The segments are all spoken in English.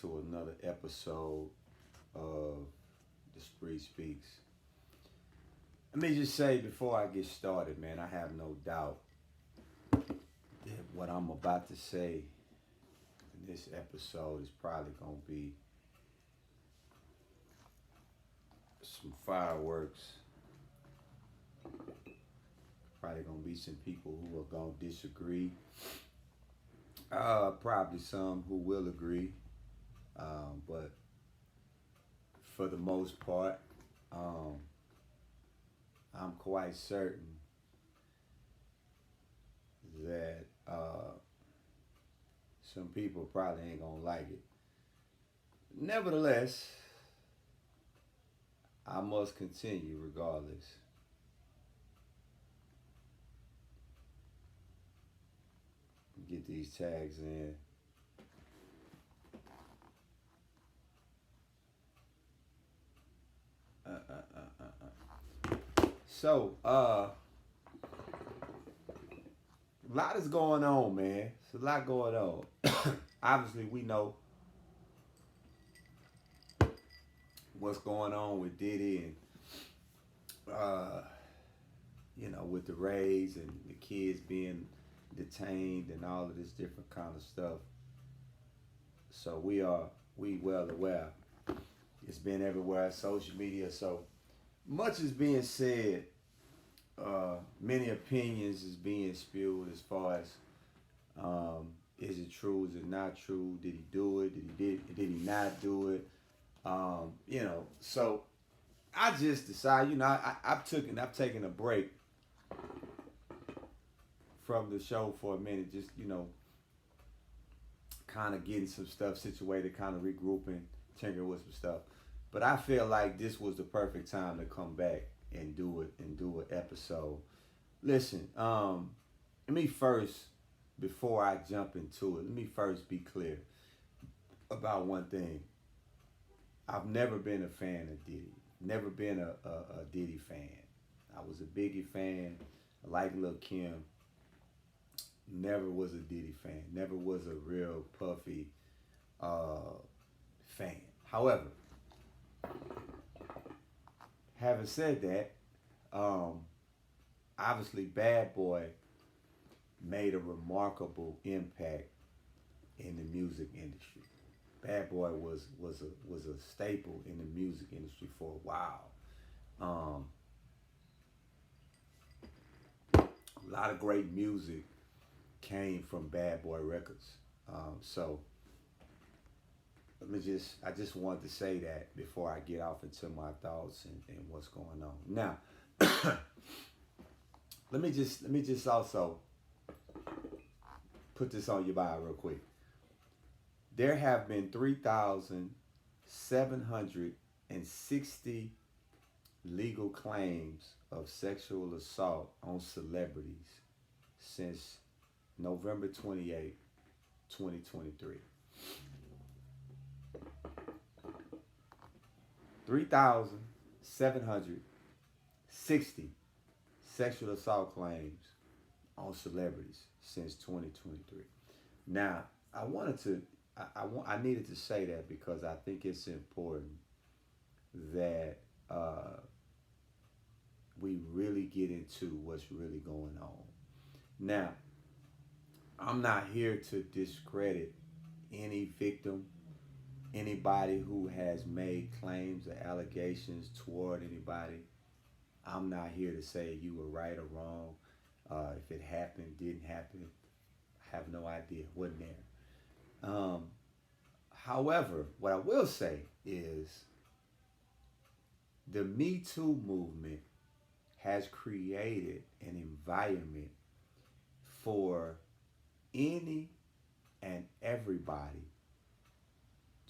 to another episode of The Street Speaks. Let me just say before I get started, man, I have no doubt that what I'm about to say in this episode is probably going to be some fireworks. Probably going to be some people who are going to disagree. Probably some who will agree. But for the most part, um, I'm quite certain that some people probably ain't gonna like it. Nevertheless, I must continue regardless. Get these tags in. So, a lot is going on, man. It's a lot going on. Obviously, we know what's going on with Diddy and, with the Rays and the kids being detained and all of this different kind of stuff. So we well aware. It's been everywhere, social media. So much is being said. Many opinions is being spewed as far as is it true, is it not true, did he do it, did he not do it, so I just decided, I've taken a break from the show for a minute, just kind of getting some stuff situated, kind of regrouping, tinkering with some stuff. But I feel like this was the perfect time to come back and do an episode. Listen, let me first, before I jump into it, let me first be clear about one thing. I've never been a fan of Diddy. Never been a Diddy fan. I was a Biggie fan. I like Lil' Kim. Never was a Diddy fan. Never was a real Puffy fan. However, having said that, obviously Bad Boy made a remarkable impact in the music industry. Bad Boy was a staple in the music industry for a while. A lot of great music came from Bad Boy Records. So I just wanted to say that before I get off into my thoughts and what's going on. Now, let me just also put this on your bio real quick. There have been 3,760 legal claims of sexual assault on celebrities since November 28, 2023. 3,760 sexual assault claims on celebrities since 2023. Now, I needed to say that because I think it's important that we really get into what's really going on. Now, I'm not here to discredit any victim, anybody who has made claims or allegations toward anybody. I'm not here to say you were right or wrong. If it happened, didn't happen, I have no idea. Wasn't there. However, what I will say is the Me Too movement has created an environment for any and everybody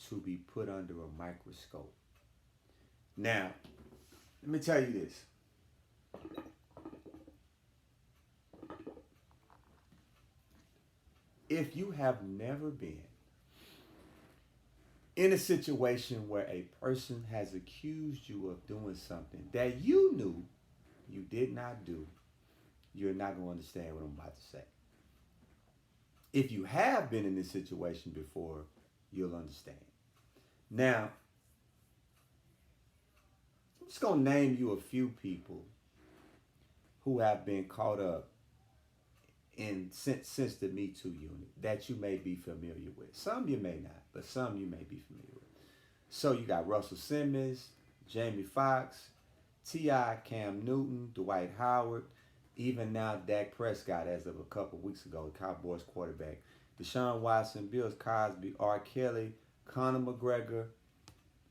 to be put under a microscope. Now, let me tell you this. If you have never been in a situation where a person has accused you of doing something that you knew you did not do, you're not going to understand what I'm about to say. If you have been in this situation before, you'll understand. Now, I'm just gonna name you a few people who have been caught up in since the Me Too unit that you may be familiar with. Some you may not, but some you may be familiar with. So you got Russell Simmons, Jamie Foxx, T.I., Cam Newton, Dwight Howard, even now Dak Prescott as of a couple weeks ago, the Cowboys quarterback, Deshaun Watson, Bill Cosby, R. Kelly, Conor McGregor,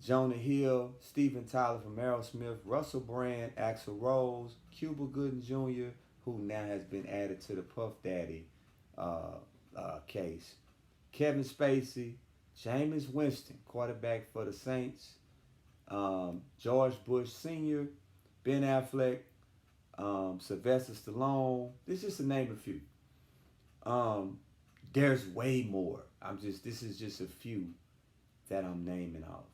Jonah Hill, Steven Tyler from Aerosmith, Russell Brand, Axl Rose, Cuba Gooding Jr., who now has been added to the Puff Daddy case, Kevin Spacey, Jameis Winston, quarterback for the Saints, George Bush Sr., Ben Affleck, Sylvester Stallone. This is just to name a few. There's way more. This is just a few that I'm naming off.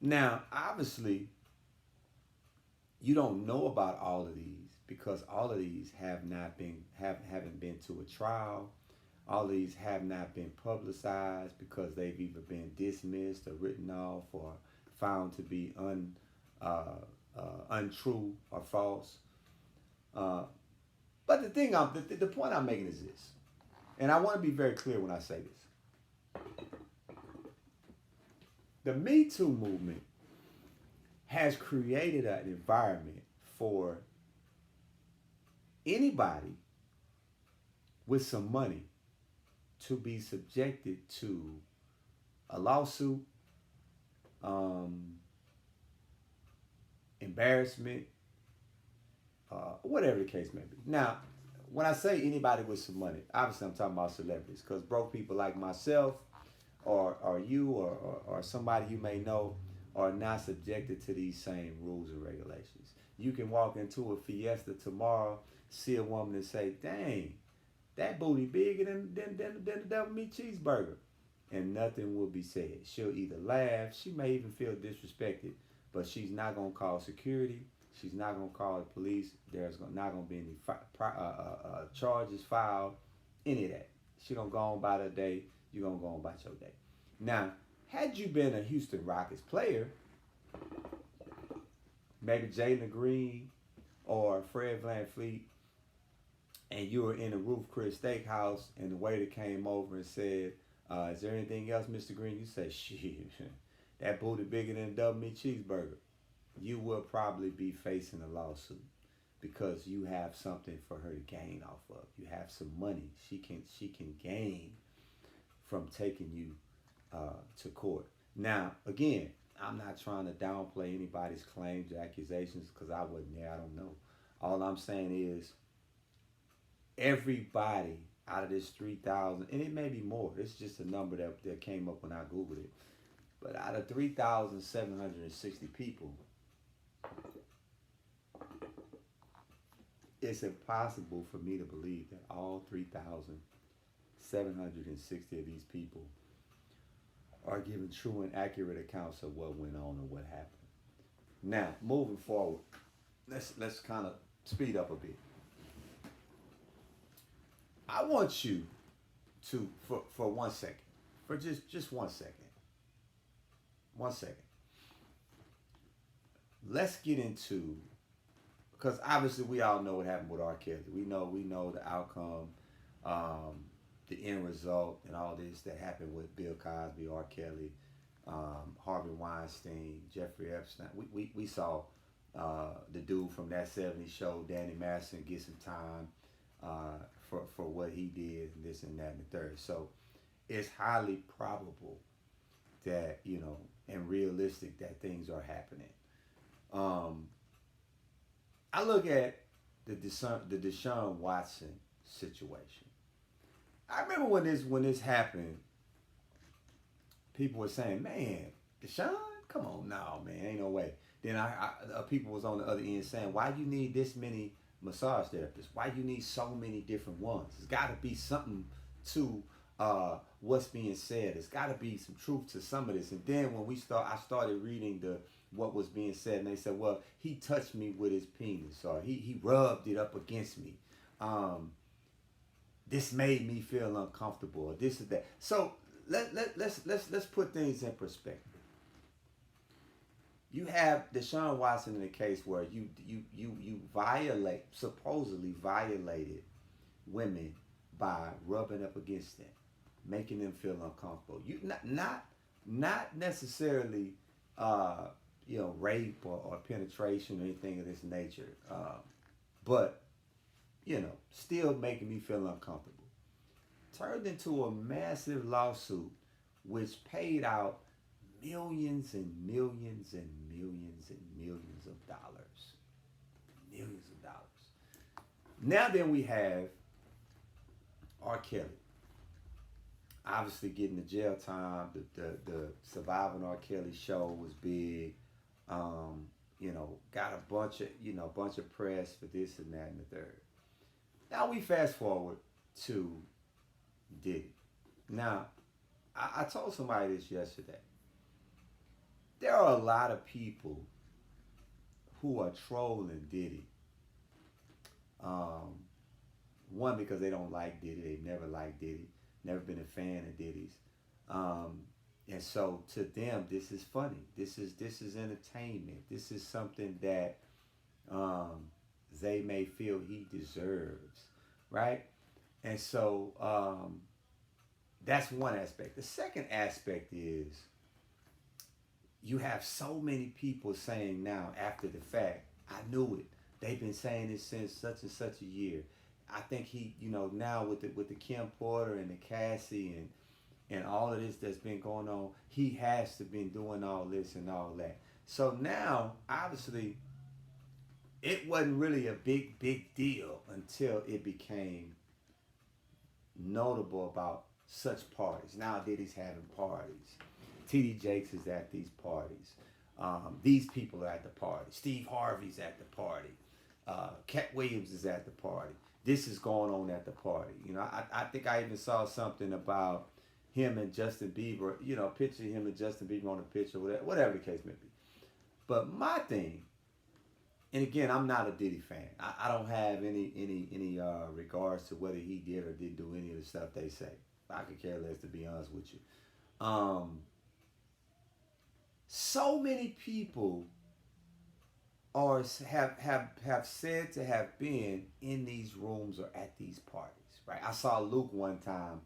Now, obviously, you don't know about all of these because all of these haven't been to a trial. All of these have not been publicized because they've either been dismissed or written off or found to be untrue or false. But the point I'm making is this, and I want to be very clear when I say this. The Me Too movement has created an environment for anybody with some money to be subjected to a lawsuit, embarrassment, whatever the case may be. Now, when I say anybody with some money, obviously I'm talking about celebrities, because broke people like myself or you or somebody you may know are not subjected to these same rules and regulations. You can walk into a Fiesta tomorrow, see a woman and say, dang, that booty bigger than the double meat cheeseburger. And nothing will be said. She'll either laugh, she may even feel disrespected, but she's not going to call security. She's not going to call the police. There's not going to be any charges filed, any of that. She's going to go on about her day. You're going to go on about your day. Now, had you been a Houston Rockets player, maybe Jalen Green or Fred VanVleet, and you were in a Ruth Chris Steakhouse and the waiter came over and said, is there anything else, Mr. Green? You say, shit, that booty bigger than a double meat cheeseburger. You will probably be facing a lawsuit because you have something for her to gain off of. You have some money she can gain from taking you to court. Now, again, I'm not trying to downplay anybody's claims or accusations because I wasn't there. I don't know. All I'm saying is everybody out of this 3,000, and it may be more. It's just a number that came up when I Googled it. But out of 3,760 people, it's impossible for me to believe that all 3,760 of these people are giving true and accurate accounts of what went on or what happened. Now, moving forward, let's kind of speed up a bit. I want you to, for 1 second, for just 1 second, 1 second. Let's get into, because obviously we all know what happened with R. Kelly. We know the outcome, the end result, and all this that happened with Bill Cosby, R. Kelly, Harvey Weinstein, Jeffrey Epstein. We saw the dude from That 70s Show, Danny Masterson, get some time for what he did, and this and that and the third. So it's highly probable that, and realistic that things are happening. I look at the Deshaun Watson situation. I remember when this happened, people were saying, man, Deshaun, come on, no, man, ain't no way. Then people was on the other end saying, why you need this many massage therapists? Why you need so many different ones? There's got to be something to what's being said. There's got to be some truth to some of this. And then when I started reading what was being said, and they said, well, he touched me with his penis, or he rubbed it up against me. This made me feel uncomfortable, or this or that. So let's put things in perspective. You have Deshaun Watson in a case where you supposedly violated women by rubbing up against them, making them feel uncomfortable. You not necessarily rape or penetration or anything of this nature, but still making me feel uncomfortable. Turned into a massive lawsuit, which paid out millions and millions and millions and millions of dollars. Millions of dollars. Now then we have R. Kelly. Obviously getting the jail time. The Surviving R. Kelly show was big. Got a bunch of press for this and that and the third. Now we fast forward to Diddy. Now, I told somebody this yesterday. There are a lot of people who are trolling Diddy. One, because they don't like Diddy. They've never liked Diddy. Never been a fan of Diddy's. And so to them, this is funny. This is entertainment. This is something that they may feel he deserves, right? And so that's one aspect. The second aspect is you have so many people saying now after the fact, I knew it. They've been saying it since such and such a year. I think he, now with the Kim Porter and the Cassie and all of this that's been going on, he has to been doing all this and all that. So now, obviously, it wasn't really a big deal until it became notable about such parties. Now Diddy's having parties. T.D. Jakes is at these parties. These people are at the party. Steve Harvey's at the party. Cat Williams is at the party. This is going on at the party. I think I even saw something about him and Justin Bieber, picture him and Justin Bieber on a picture, whatever the case may be. But my thing, and again, I'm not a Diddy fan. I don't have any regards to whether he did or didn't do any of the stuff they say. I could care less, to be honest with you. So many people have said to have been in these rooms or at these parties, right? I saw Luke one time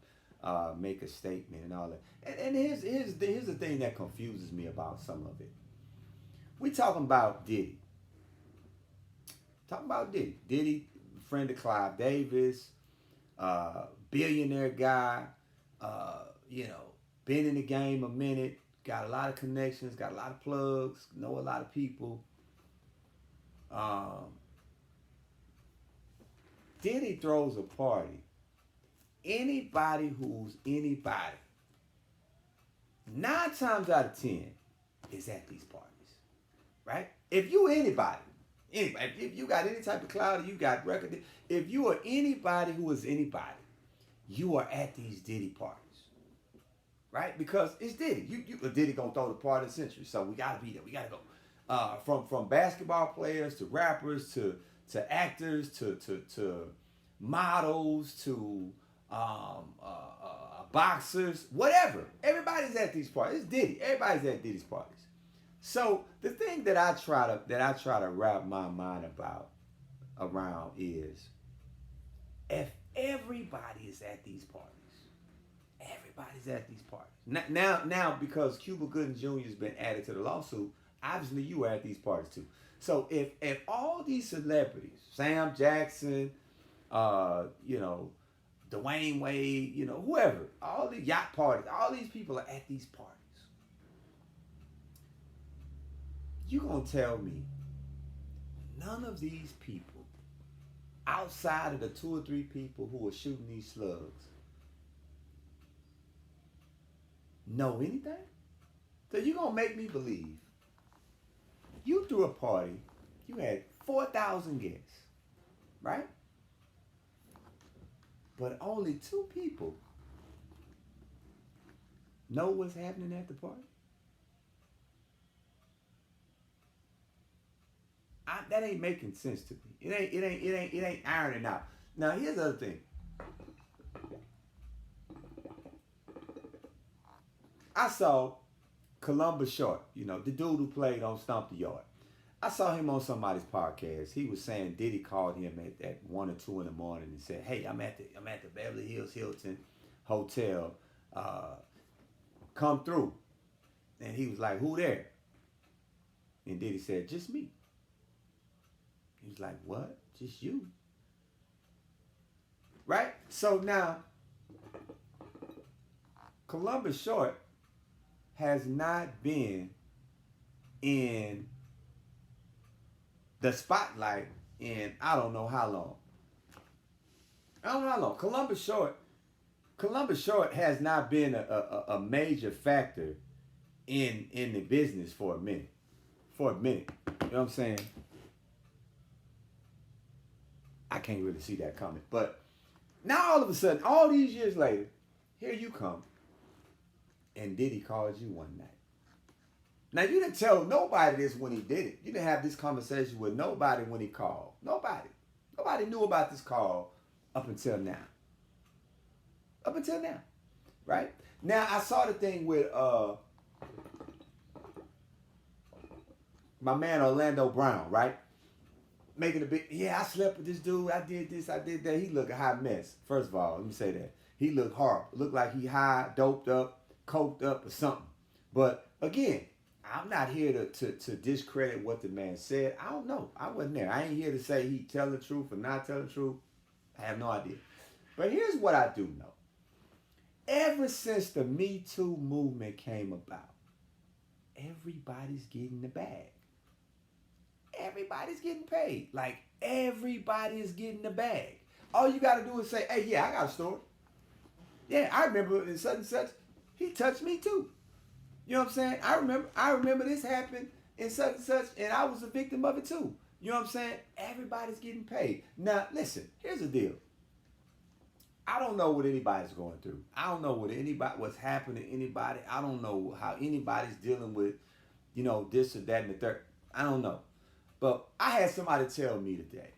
make a statement and all that. And here's the thing that confuses me about some of it. We talking about Diddy. Talking about Diddy. Diddy, friend of Clive Davis, billionaire guy, been in the game a minute, got a lot of connections, got a lot of plugs, know a lot of people. Diddy throws a party. Anybody who's anybody, 9 times out of 10 is at these parties, right? If you anybody, if you got any type of clout, you got record, if you are anybody who is anybody, you are at these Diddy parties, right? Because it's Diddy. Diddy gonna throw the party of the century, so we gotta be there. We gotta go. From basketball players to rappers to actors to models to boxers, whatever. Everybody's at these parties. It's Diddy. Everybody's at Diddy's parties. So the thing that I try to wrap my mind around is, if everybody is at these parties, everybody's at these parties. Now because Cuba Gooding Jr. has been added to the lawsuit, obviously you are at these parties too. So if all these celebrities, Sam Jackson, Dwayne Wade, whoever, all the yacht parties, all these people are at these parties, you gonna tell me none of these people, outside of the 2 or 3 people who are shooting these slugs, know anything? So you gonna make me believe you threw a party, you had 4,000 guests, right? But only 2 people know what's happening at the party? That ain't making sense to me. It ain't ironing out. Now here's the other thing. I saw Columbus Short, you know, the dude who played on Stomp the Yard. I saw him on somebody's podcast. He was saying Diddy called him at 1 or 2 in the morning and said, "Hey, I'm at the Beverly Hills Hilton Hotel. Come through." And he was like, "Who there?" And Diddy said, "Just me." He was like, "What? Just you?" Right? So now, Columbus Short has not been in the spotlight in I don't know how long. I don't know how long. Columbus Short has not been a major factor in the business for a minute. For a minute. You know what I'm saying? I can't really see that coming. But now all of a sudden, all these years later, here you come. And Diddy called you one night. Now you didn't tell nobody this when he did it. You didn't have this conversation with nobody when he called. Nobody. Nobody knew about this call up until now. Up until now. Right? Now I saw the thing with my man Orlando Brown, right? Making a big, yeah, I slept with this dude, I did this, I did that. He looked a hot mess. First of all, let me say that. He looked horrible. Looked like he high, doped up, coked up or something. But again, I'm not here to discredit what the man said. I don't know. I wasn't there. I ain't here to say he telling the truth or not telling the truth. I have no idea. But here's what I do know. Ever since the Me Too movement came about, everybody's getting the bag. Everybody's getting paid. Like, everybody is getting the bag. All you got to do is say, "Hey, yeah, I got a story. Yeah, I remember in such and such, he touched me too. You know what I'm saying? I remember this happened in such and such, and I was a victim of it too." You know what I'm saying? Everybody's getting paid. Now, listen, here's the deal. I don't know what anybody's going through. I don't know what's happening to anybody. I don't know how anybody's dealing with, you know, this or that and the third. I don't know. But I had somebody tell me today,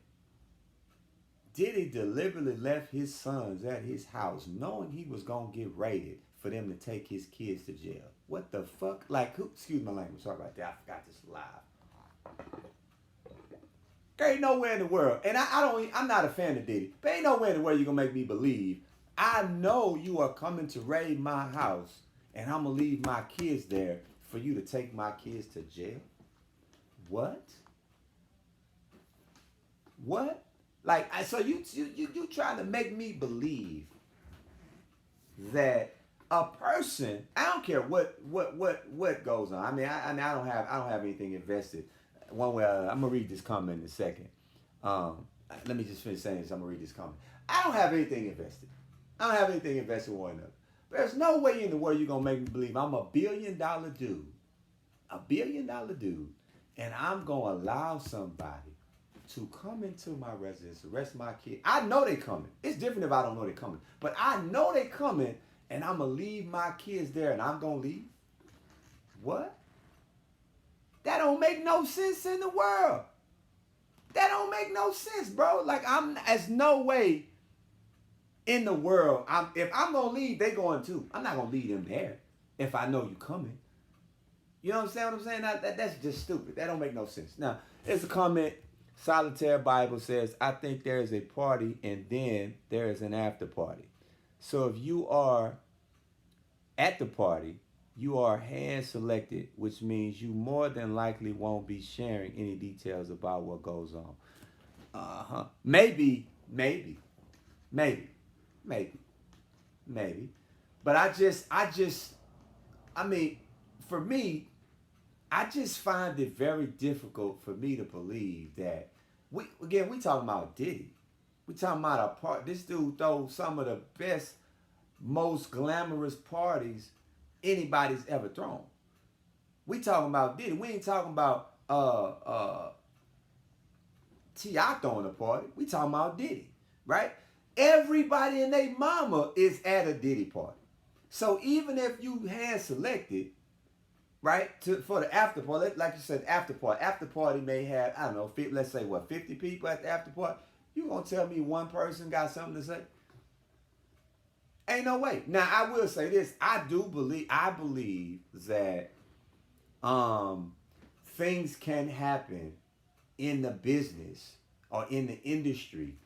Diddy deliberately left his sons at his house knowing he was going to get raided for them to take his kids to jail. What the fuck? Like, who? Excuse my language. Sorry about that. I forgot this live. There ain't nowhere in the world, and I'm not a fan of Diddy, but ain't nowhere in the world you're going to make me believe, I know you are coming to raid my house, and I'm going to leave my kids there for you to take my kids to jail? What? What? Like, so you trying to make me believe that a person, I don't care what goes on. I mean, I don't have anything invested one way or another. I'm gonna read this comment in a second. Let me just finish saying this. I'm gonna read this comment. I don't have anything invested. I don't have anything invested in one another. There's no way in the world you're gonna make me believe I'm a $1 billion dude, and I'm gonna allow somebody to come into my residence, arrest my kid. I know they coming. It's different if I don't know they coming. But I know they coming, and I'm going to leave my kids there, and I'm going to leave? What? That don't make no sense in the world. That don't make no sense, bro. Like, there's no way in the world. If I'm going to leave, they going too. I'm not going to leave them there if I know you coming. You know what I'm saying? That's just stupid. That don't make no sense. Now, there's a comment. Solitaire Bible says, "I think there is a party and then there is an after party. So if you are at the party, you are hand selected, which means you more than likely won't be sharing any details about what goes on." Maybe. But for me, I just find it very difficult for me to believe that we talking about Diddy. We talking about a part. This dude throws some of the best, most glamorous parties anybody's ever thrown. We talking about Diddy. We ain't talking about T.I. throwing a party. We talking about Diddy, right? Everybody and their mama is at a Diddy party. So even if you hand selected, right, for the after party, like you said, after party may have, I don't know, let's say 50 people at the after party. You gonna tell me one person got something to say? Ain't no way. Now I will say this. I believe that um things can happen in the business or in the industry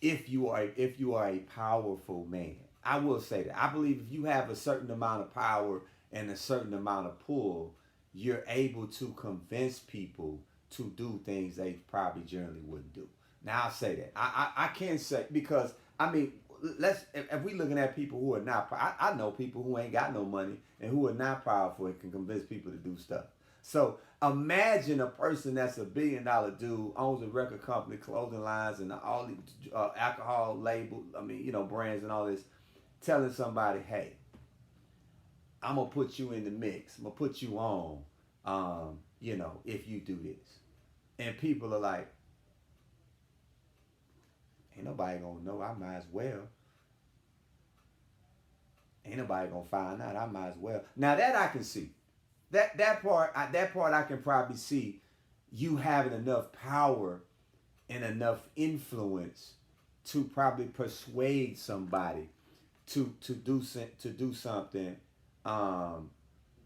if you are a powerful man. I will say that. I believe if you have a certain amount of power and a certain amount of pull, you're able to convince people to do things they probably generally wouldn't do. Now I'll say that. I can't say because I mean let's if we looking at people who are not I know people who ain't got no money and who are not powerful and can convince people to do stuff. So imagine a person that's $1 billion dude, owns a record company, clothing lines, and all the alcohol label. I mean, brands and all this, telling somebody, "Hey, I'm gonna put you in the mix. I'm gonna put you on. If you do this," and people are like, "Ain't nobody gonna know. I might as well. Ain't nobody gonna find out. I might as well." Now that I can see. That part I can probably see you having enough power and enough influence to probably persuade somebody to do something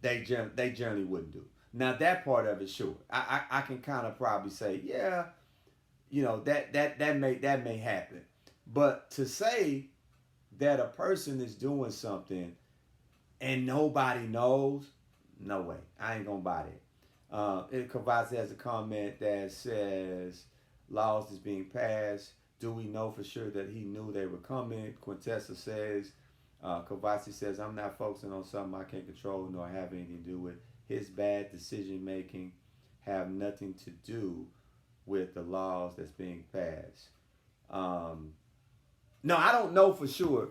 they generally wouldn't do. Now that part of it, sure, I can kind of probably say, yeah, that may happen, but to say that a person is doing something and nobody knows, no way. I ain't gonna buy that. Kavasi has a comment that says laws is being passed. Do we know for sure that he knew they were coming? Quintessa says, Kavasi says, I'm not focusing on something I can't control nor have anything to do with. His bad decision making have nothing to do with the laws that's being passed. No, I don't know for sure.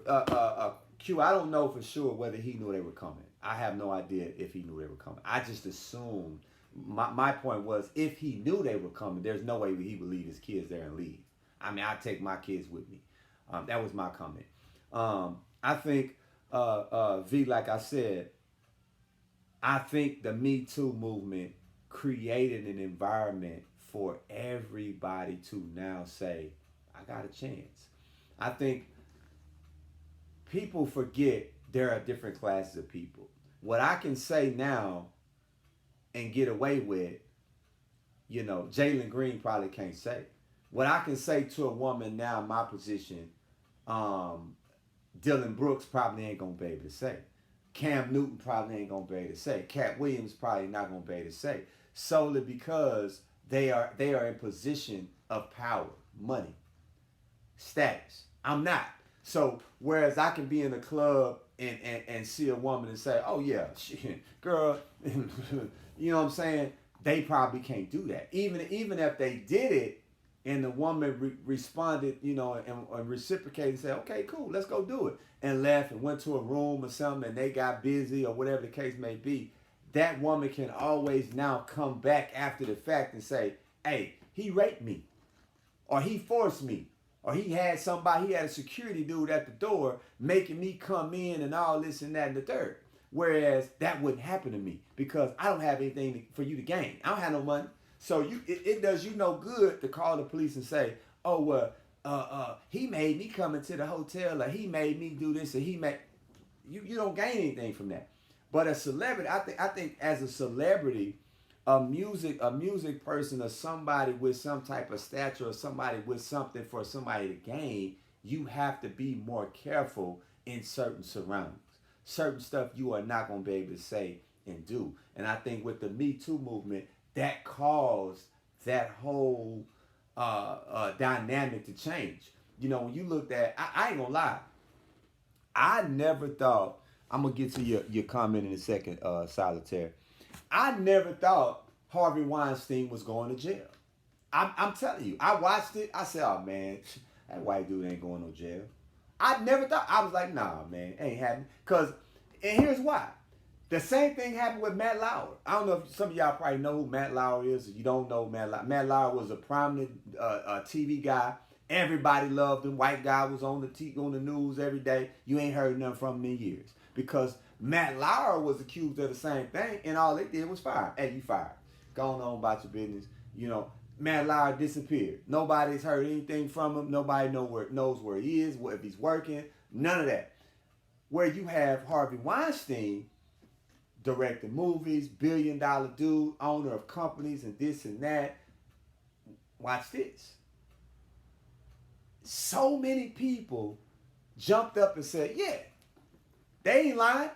Q, I don't know for sure whether he knew they were coming. I have no idea if he knew they were coming. I just assumed. My point was, if he knew they were coming, there's no way he would leave his kids there and leave. I mean, I'd take my kids with me. That was my comment. I think, V, like I said, I think the Me Too movement created an environment for everybody to now say, I got a chance. I think people forget there are different classes of people. What I can say now and get away with, Jalen Green probably can't say. What I can say to a woman now in my position, Dylan Brooks probably ain't gonna be able to say. Cam Newton probably ain't gonna be able to say. Cat Williams probably not gonna be able to say. Solely because they are in position of power, money, status. I'm not. So whereas I can be in a club and see a woman and say, oh yeah, girl, you know what I'm saying? They probably can't do that. Even if they did it and the woman responded, and reciprocated and said, okay, cool, let's go do it. And left and went to a room or something and they got busy or whatever the case may be. That woman can always now come back after the fact and say, hey, he raped me or he forced me. Or he had a security dude at the door making me come in and all this and that and the third. Whereas that wouldn't happen to me because I don't have anything for you to gain. I don't have no money. So it does you no good to call the police and say, oh, well, he made me come into the hotel or he made me do this or he made... You don't gain anything from that. But a celebrity, I think as a celebrity, a music person or somebody with some type of stature or somebody with something for somebody to gain, you have to be more careful in certain surroundings. Certain stuff you are not going to be able to say and do. And I think with the Me Too movement, that caused that whole dynamic to change. When you looked at, I ain't going to lie, I never thought, I'm going to get to your comment in a second, Solitaire. I never thought Harvey Weinstein was going to jail. I'm telling you, I watched it. I said, oh, man, that white dude ain't going to jail. I never thought. I was like, nah, man, ain't happening. And here's why. The same thing happened with Matt Lauer. I don't know if some of y'all probably know who Matt Lauer is. If you don't know Matt Lauer, Matt Lauer was a prominent TV guy. Everybody loved him. White guy was on the news every day. You ain't heard nothing from him in years. Because Matt Lauer was accused of the same thing, and all they did was fire. Hey, you fired. Go on about your business. Matt Lauer disappeared. Nobody's heard anything from him. Nobody knows where he is, if he's working. None of that. Where you have Harvey Weinstein directing movies, billion-dollar dude, owner of companies and this and that. Watch this. So many people jumped up and said, yeah, they ain't lying.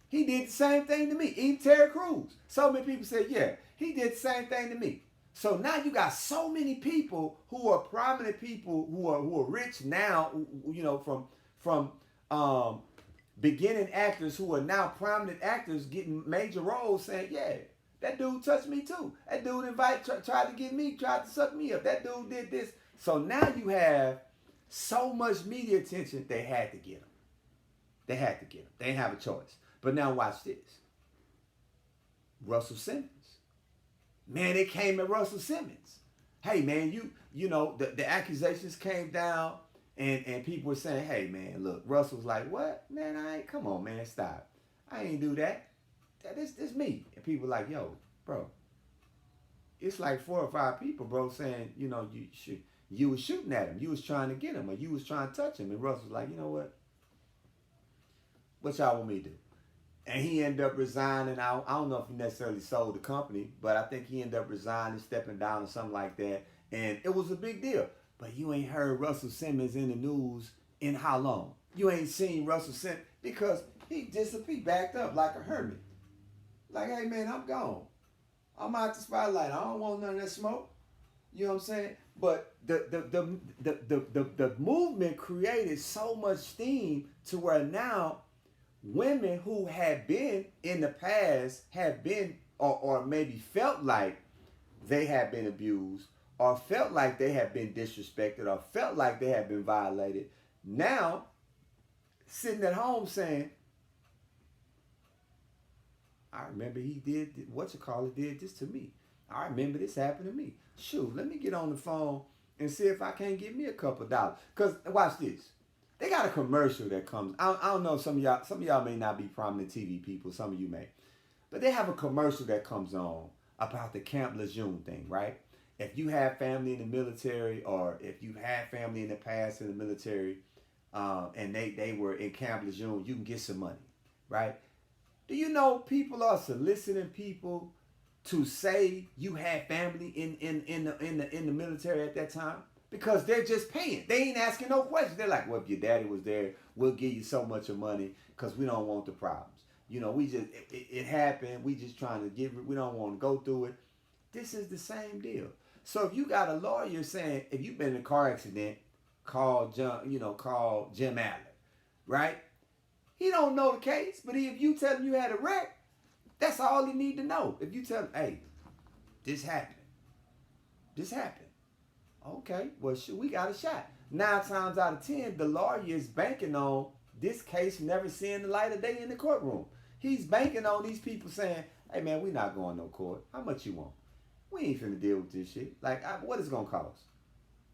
He did the same thing to me. Even Terry Crews. So many people said, yeah, he did the same thing to me. So now you got so many people who are prominent people who are rich now, from beginning actors who are now prominent actors getting major roles saying, yeah, that dude touched me too. That dude tried to suck me up. That dude did this. So now you have so much media attention, they had to get him. They had to get him. They didn't have a choice. But now watch this. Russell Simmons. Man, it came at Russell Simmons. Hey, man, the accusations came down and people were saying, hey, man, look, Russell's like, what? Man, come on, man, stop. I ain't do that. This me. And people like, yo, bro, it's like 4 or 5 people, bro, saying, you was shooting at him. You was trying to get him, or you was trying to touch him. And Russell's like, you know what? What y'all want me to do? And he ended up resigning. I don't know if he necessarily sold the company, but I think he ended up resigning, stepping down or something like that. And it was a big deal. But you ain't heard Russell Simmons in the news in how long? You ain't seen Russell Simmons because he disappeared, backed up like a hermit. Like, hey, man, I'm gone. I'm out the spotlight. I don't want none of that smoke. You know what I'm saying? But the movement created so much steam to where now women who had been in the past have been or maybe felt like they had been abused or felt like they had been disrespected or felt like they had been violated, now sitting at home saying, I remember he did did this to me. I remember this happened to me. Shoot, let me get on the phone and see if I can't get me a couple dollars. Because watch this. They got a commercial that comes. I don't know, some of y'all may not be prominent TV people, some of you may. But they have a commercial that comes on about the Camp Lejeune thing, right? If you have family in the military or if you had family in the past in the military and they were in Camp Lejeune, you can get some money, right? Do you know people are soliciting people to say you had family in the military at that time? Because they're just paying. They ain't asking no questions. They're like, well, if your daddy was there, we'll give you so much of money because we don't want the problems. We just, it happened. We just trying to we don't want to go through it. This is the same deal. So if you got a lawyer saying, if you've been in a car accident, call Jim Adler, right? He don't know the case, but if you tell him you had a wreck, that's all he need to know. If you tell him, hey, this happened. Okay, well, we got a shot. 9 times out of 10, the lawyer is banking on this case never seeing the light of day in the courtroom. He's banking on these people saying, hey, man, we not going no court. How much you want? We ain't finna deal with this shit. Like, what is it going to cost?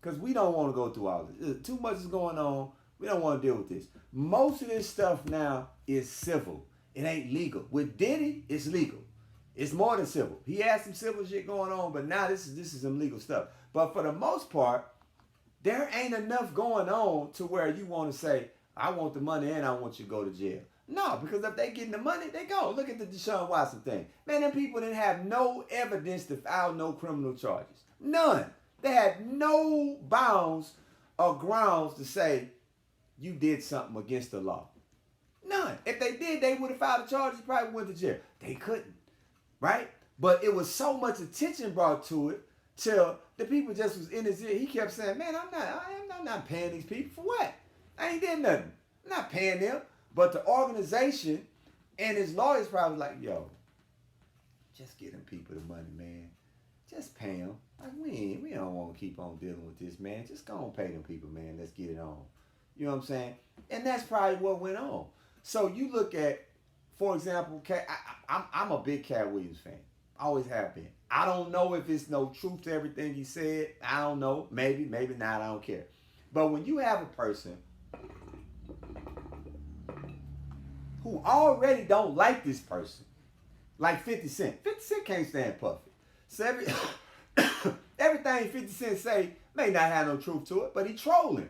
Because we don't want to go through all this. Too much is going on. We don't want to deal with this. Most of this stuff now is civil. It ain't legal. With Diddy, it's legal. It's more than civil. He has some civil shit going on, but now this is some legal stuff. But for the most part, there ain't enough going on to where you want to say, I want the money and I want you to go to jail. No, because if they getting the money, they go. Look at the Deshaun Watson thing. Man, them people didn't have no evidence to file no criminal charges. None. They had no bounds or grounds to say you did something against the law. None. If they did, they would have filed a charge. He probably went to jail. They couldn't. Right? But it was so much attention brought to it till the people just was in his ear. He kept saying, man, I'm not paying these people for what? I ain't did nothing. I'm not paying them. But the organization and his lawyers probably like, yo, just get them people the money, man. Just pay them. Like, we don't want to keep on dealing with this, man. Just go and pay them people, man. Let's get it on. You know what I'm saying? And that's probably what went on. So you look at, for example, I'm a big Cat Williams fan. Always have been. I don't know if it's no truth to everything he said. I don't know. Maybe not. I don't care. But when you have a person who already don't like this person, like 50 Cent. 50 Cent can't stand Puffy. So everything 50 Cent say may not have no truth to it, but he trolling.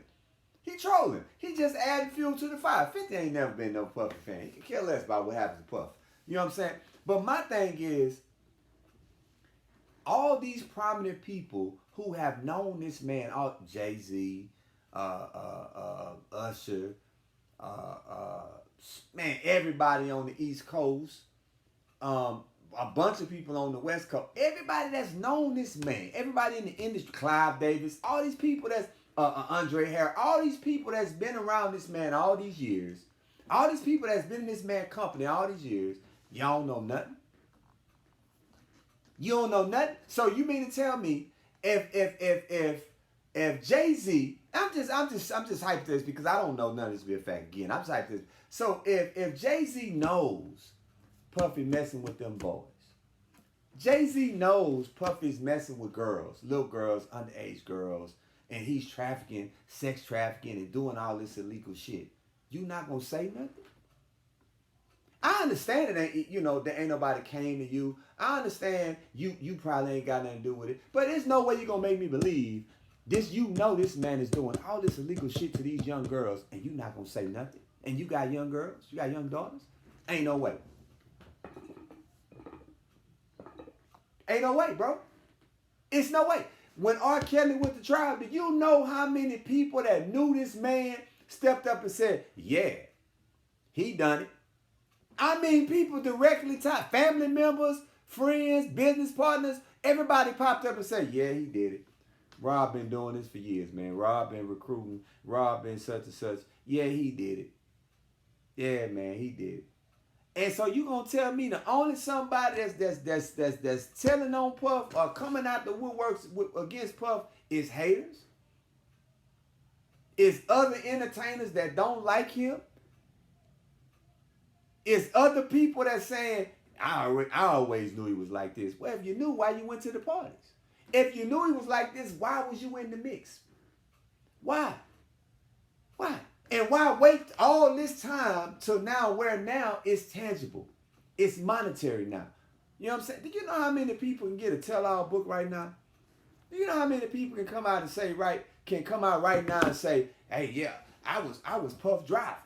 He trolling. He just adding fuel to the fire. 50 ain't never been no Puffy fan. He can care less about what happens to Puff. You know what I'm saying? But my thing is, all these prominent people who have known this man, all Jay-Z, Usher, man, everybody on the East Coast, a bunch of people on the West Coast, everybody that's known this man, everybody in the industry, Clive Davis, all these people that's Andre Harris, all these people that's been around this man all these years, all these people that's been in this man company all these years, y'all don't know nothing. You don't know nothing. So you mean to tell me if Jay-Z, I'm just hyped this because I don't know none of this to be a fact. Again, I'm just hyped this. So if Jay-Z knows Puffy messing with them boys, Jay-Z knows Puffy's messing with girls, little girls, underage girls, and he's trafficking, sex trafficking, and doing all this illegal shit, you not gonna say nothing? I understand it ain't, you know, there ain't nobody came to you. I understand you probably ain't got nothing to do with it. But there's no way you're going to make me believe this. You know this man is doing all this illegal shit to these young girls and you not going to say nothing. And you got young girls. You got young daughters. Ain't no way. Ain't no way, bro. It's no way. When R. Kelly went to trial, do you know how many people that knew this man stepped up and said, yeah, he done it? I mean, people directly tied, family members, friends, business partners, everybody popped up and said, yeah, he did it. Rob been doing this for years, man. Rob been recruiting. Rob been such and such. Yeah, he did it. Yeah, man, he did it. And so you gonna tell me the only somebody that's telling on Puff or coming out the woodworks against Puff is haters? Is other entertainers that don't like him? Is other people that saying, I always knew he was like this. Well, if you knew, why you went to the parties? If you knew he was like this, why was you in the mix? Why? Why? And why wait all this time till now where now it's tangible? It's monetary now. You know what I'm saying? Do you know how many people can get a tell-all book right now? Do you know how many people can come out and say can come out right now and say, hey, yeah, I was Puff Driver.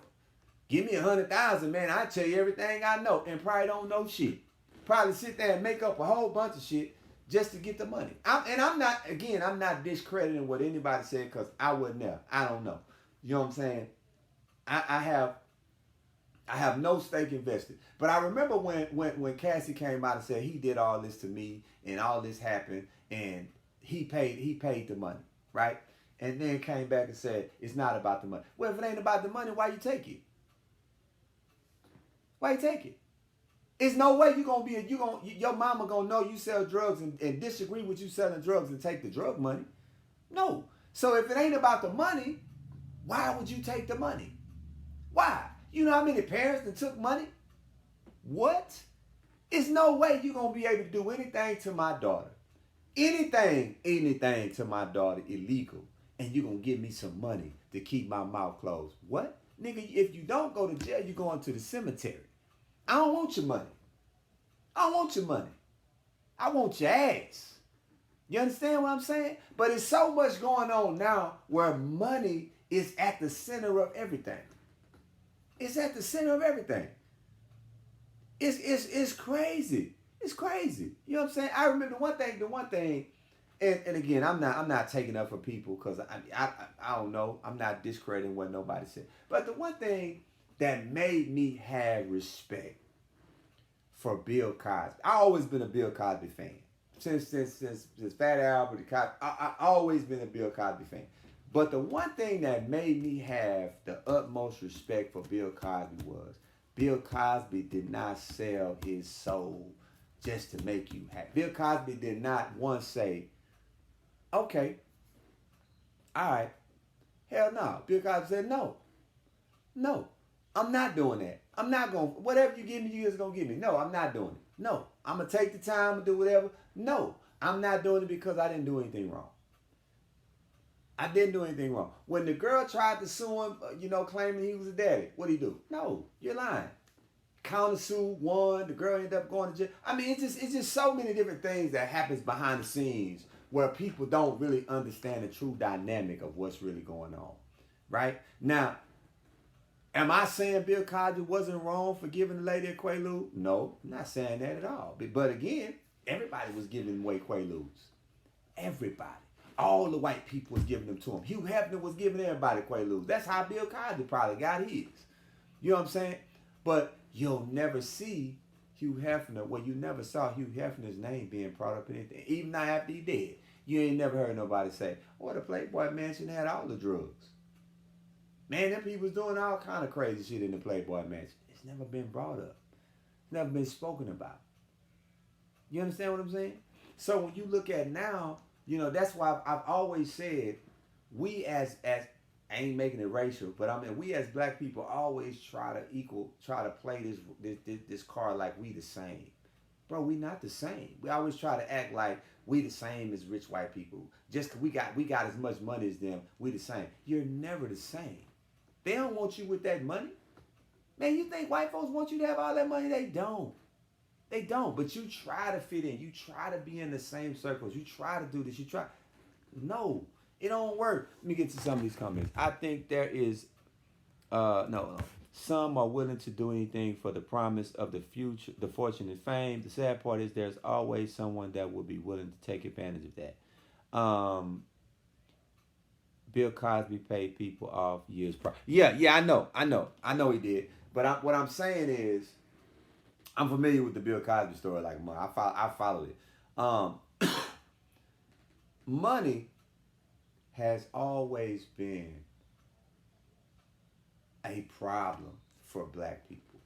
Give me 100,000, man. I tell you everything I know, and probably don't know shit. Probably sit there and make up a whole bunch of shit just to get the money. I'm not discrediting what anybody said because I wasn't there. I don't know. You know what I'm saying? I have no stake invested. But I remember when Cassie came out and said he did all this to me and all this happened and he paid the money, right? And then came back and said it's not about the money. Well, if it ain't about the money, why you take it? Why you take it? It's no way your mama gonna know you sell drugs and disagree with you selling drugs and take the drug money. No. So if it ain't about the money, why would you take the money? Why? You know how many parents that took money? What? It's no way you're gonna be able to do anything to my daughter. Anything to my daughter illegal, and you're gonna give me some money to keep my mouth closed. What? Nigga, if you don't go to jail, you're going to the cemetery. I don't want your money. I don't want your money. I want your ass. You understand what I'm saying? But it's so much going on now where money is at the center of everything. It's at the center of everything. It's crazy. It's crazy. You know what I'm saying? I remember the one thing, and again, I'm not taking up for people because I don't know. I'm not discrediting what nobody said. But the one thing that made me have respect for Bill Cosby. I always been a Bill Cosby fan. Since Fat Albert, I always been a Bill Cosby fan. But the one thing that made me have the utmost respect for Bill Cosby was Bill Cosby did not sell his soul just to make you happy. Bill Cosby did not once say, okay, all right, hell no. Bill Cosby said, no, I'm not doing that. I'm not going, whatever you give me, you just going to give me. No, I'm not doing it. No, I'm going to take the time and do whatever. No, I'm not doing it because I didn't do anything wrong. I didn't do anything wrong. When the girl tried to sue him, claiming he was a daddy, what'd he do? No, you're lying. Countersued, won, the girl ended up going to jail. I mean, it's just so many different things that happens behind the scenes where people don't really understand the true dynamic of what's really going on, right? Now, am I saying Bill Cosby wasn't wrong for giving the lady a Quaalude? No, I'm not saying that at all. But again, everybody was giving away Quaaludes. Everybody. All the white people was giving them to him. Hugh Hefner was giving everybody Quaaludes. That's how Bill Cosby probably got his. You know what I'm saying? But you'll never see Hugh Hefner. Well, you never saw Hugh Hefner's name being brought up in anything. Even now after he dead. You ain't never heard nobody say, well, the Playboy Mansion had all the drugs. Man, them people was doing all kind of crazy shit in the Playboy Mansion. It's never been brought up. It's never been spoken about. You understand what I'm saying? So when you look at now, you know, that's why I've always said we as I ain't making it racial, but I mean we as black people always try to play this card like we the same. Bro, we not the same. We always try to act like we the same as rich white people. Just 'cause we got as much money as them, we the same. You're never the same. They don't want you with that money. Man, you think white folks want you to have all that money? They don't. They don't. But you try to fit in. You try to be in the same circles. You try to do this. You try. No, it don't work. Let me get to some of these comments. I think there is, no. Some are willing to do anything for the promise of the future, the fortune and fame. The sad part is there's always someone that will be willing to take advantage of that. Bill Cosby paid people off years prior. Yeah, I know he did. But what I'm saying is, I'm familiar with the Bill Cosby story. Like, I followed it. Money has always been a problem for black people.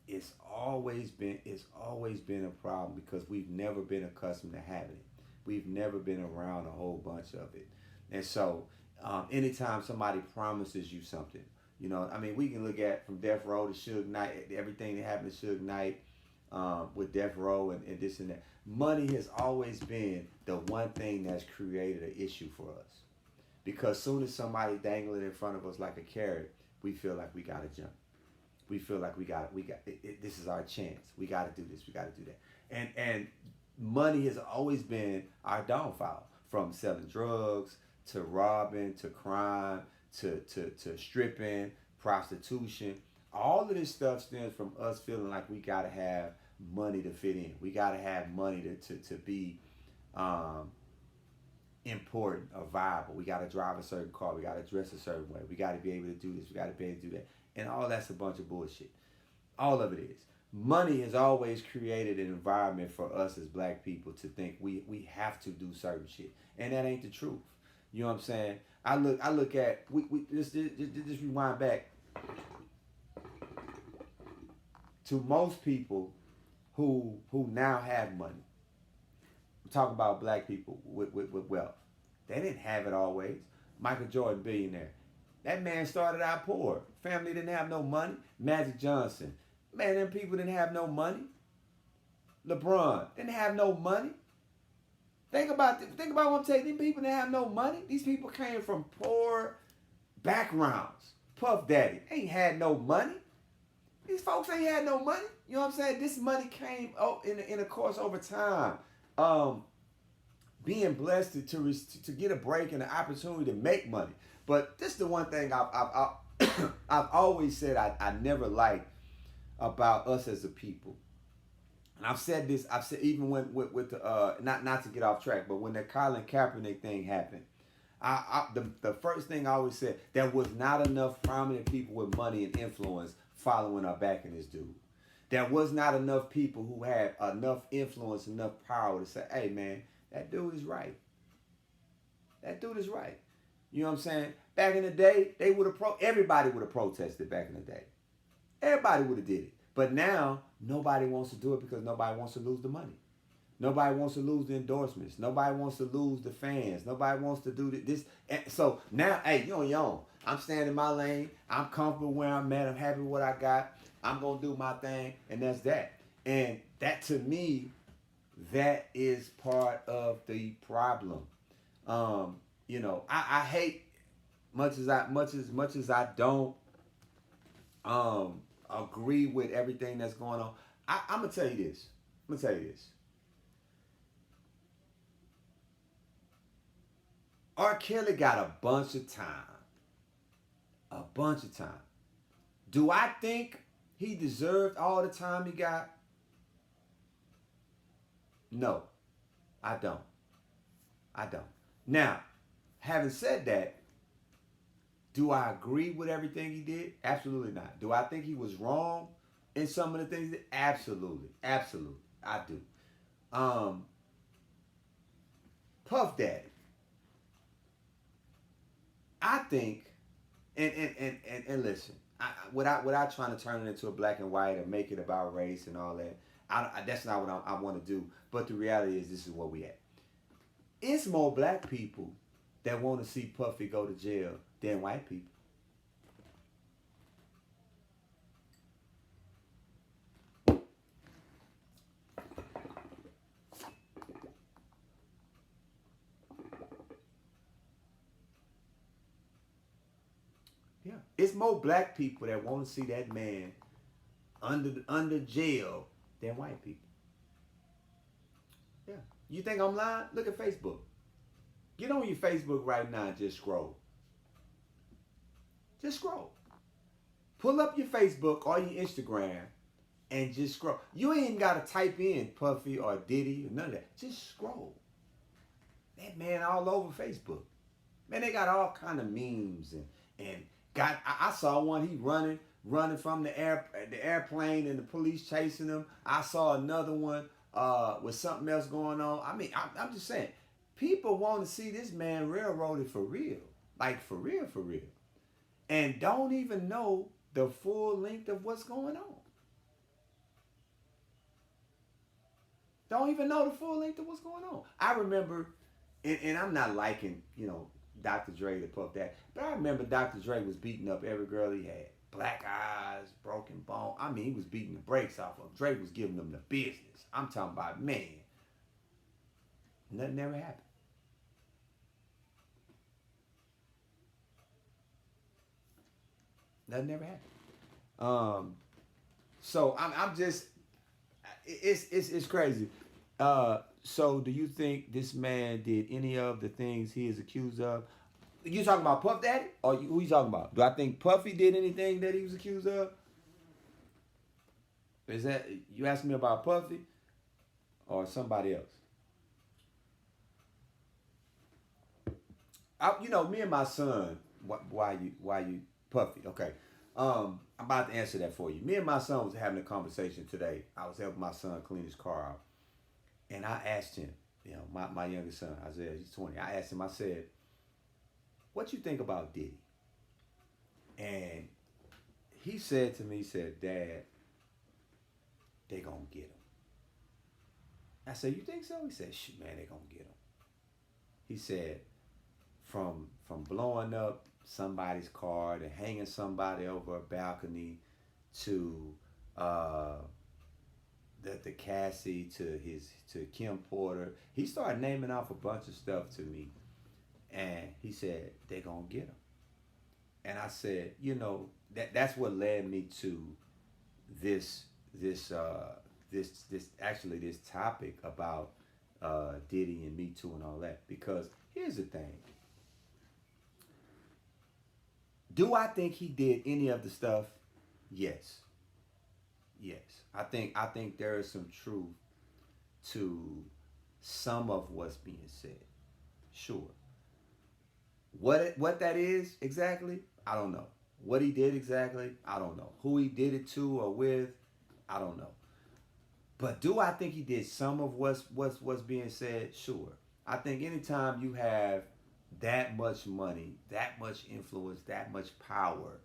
It's always been a problem because we've never been accustomed to having it. We've never been around a whole bunch of it. And so anytime somebody promises you something, you know, I mean, we can look at from Death Row to Suge Knight, everything that happened to Suge Knight with Death Row and this and that. Money has always been the one thing that's created an issue for us. Because soon as somebody dangling in front of us like a carrot, we feel like we gotta jump. We feel like this is our chance. We gotta do this. We gotta do that. And money has always been our downfall, from selling drugs to robbing to crime to stripping, prostitution. All of this stuff stems from us feeling like we gotta have money to fit in. We gotta have money to be important or viable. We gotta drive a certain car. We gotta dress a certain way. We gotta be able to do this. We gotta be able to do that. And all that's a bunch of bullshit. All of it is. Money has always created an environment for us as black people to think we have to do certain shit. And that ain't the truth. You know what I'm saying? I look at we just rewind back to most people who now have money. I'm talking about black people with wealth. They didn't have it always. Michael Jordan, billionaire. That man started out poor. Family didn't have no money. Magic Johnson. Man, them people didn't have no money. LeBron didn't have no money. Think about what I'm telling you. These people didn't have no money. These people came from poor backgrounds. Puff Daddy ain't had no money. These folks ain't had no money. You know what I'm saying? This money came in a course over time. Being blessed to get a break and an opportunity to make money. But this is the one thing I've always said I never liked about us as a people. And I've said this. I've said even when with the not to get off track, but when the Colin Kaepernick thing happened, the first thing I always said, there was not enough prominent people with money and influence following or backing this dude. There was not enough people who had enough influence, enough power to say, hey man, that dude is right. That dude is right. You know what I'm saying? Back in the day, everybody would have protested back in the day. Everybody would have did it. But now, nobody wants to do it because nobody wants to lose the money. Nobody wants to lose the endorsements. Nobody wants to lose the fans. Nobody wants to do this. And so now, hey, you on your own. I'm staying in my lane. I'm comfortable where I'm at. I'm happy with what I got. I'm going to do my thing. And that's that. And that, to me, that is part of the problem. You know, I hate much as I don't agree with everything that's going on. I'm gonna tell you this. R. Kelly got a bunch of time a bunch of time. Do I think he deserved all the time he got? No, I don't. I don't. Now, having said that, do I agree with everything he did? Absolutely not. Do I think he was wrong in some of the things? Absolutely. Absolutely. I do. Um, Puff Daddy. I think, and listen, without trying to turn it into a black and white or make it about race and all that, that's not what I want to do. But the reality is, this is where we at. It's more black people that want to see Puffy go to jail than white people. Yeah, it's more black people that want to see that man under jail than white people. Yeah, you think I'm lying? Look at Facebook. Get on your Facebook right now and just scroll. Just scroll. Pull up your Facebook or your Instagram and just scroll. You ain't even gotta type in Puffy or Diddy or none of that. Just scroll. That man all over Facebook. Man, they got all kind of memes and got. I saw one. He running from the airplane and the police chasing him. I saw another one with something else going on. I mean, I'm just saying, people want to see this man railroaded for real, like for real, and don't even know the full length of what's going on. Don't even know the full length of what's going on. I remember, and I'm not liking, Dr. Dre to Puff that, but I remember Dr. Dre was beating up every girl he had. Black eyes, broken bone. I mean, he was beating the brakes off of them. Dre was giving them the business. I'm talking about, man, nothing ever happened. Nothing ever happened. So I'm just, it's crazy. So do you think this man did any of the things he is accused of? You talking about Puff Daddy, or who you talking about? Do I think Puffy did anything that he was accused of? Is that you asking me about Puffy or somebody else? Me and my son. Why you Puffy? Okay. I'm about to answer that for you. Me and my son was having a conversation today. I was helping my son clean his car out, and I asked him, my youngest son, Isaiah, he's 20. I asked him, I said, what you think about Diddy? And he said to me, he said, Dad, they gonna get him. I said, you think so? He said, shoot, man, they gonna get him. He said, from blowing up somebody's car to hanging somebody over a balcony to the Cassie to Kim Porter. He started naming off a bunch of stuff to me, and he said they gonna get him. And I said, that's what led me to this this topic about Diddy and Me Too and all that. Because here's the thing: do I think he did any of the stuff? Yes. Yes. I think there is some truth to some of what's being said. Sure. What that is exactly, I don't know. What he did exactly, I don't know. Who he did it to or with, I don't know. But do I think he did some of what's being said? Sure. I think anytime you have that much money, that much influence, that much power,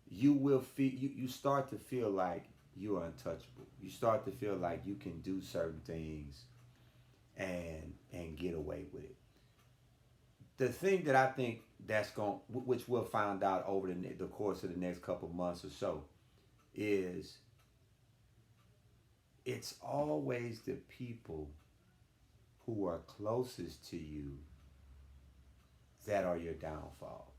you will feel you start to feel like you are untouchable. You start to feel like you can do certain things and get away with it. The thing that I think that's going, which we'll find out over the course of the next couple months or so, is it's always the people who are closest to you that are your downfall.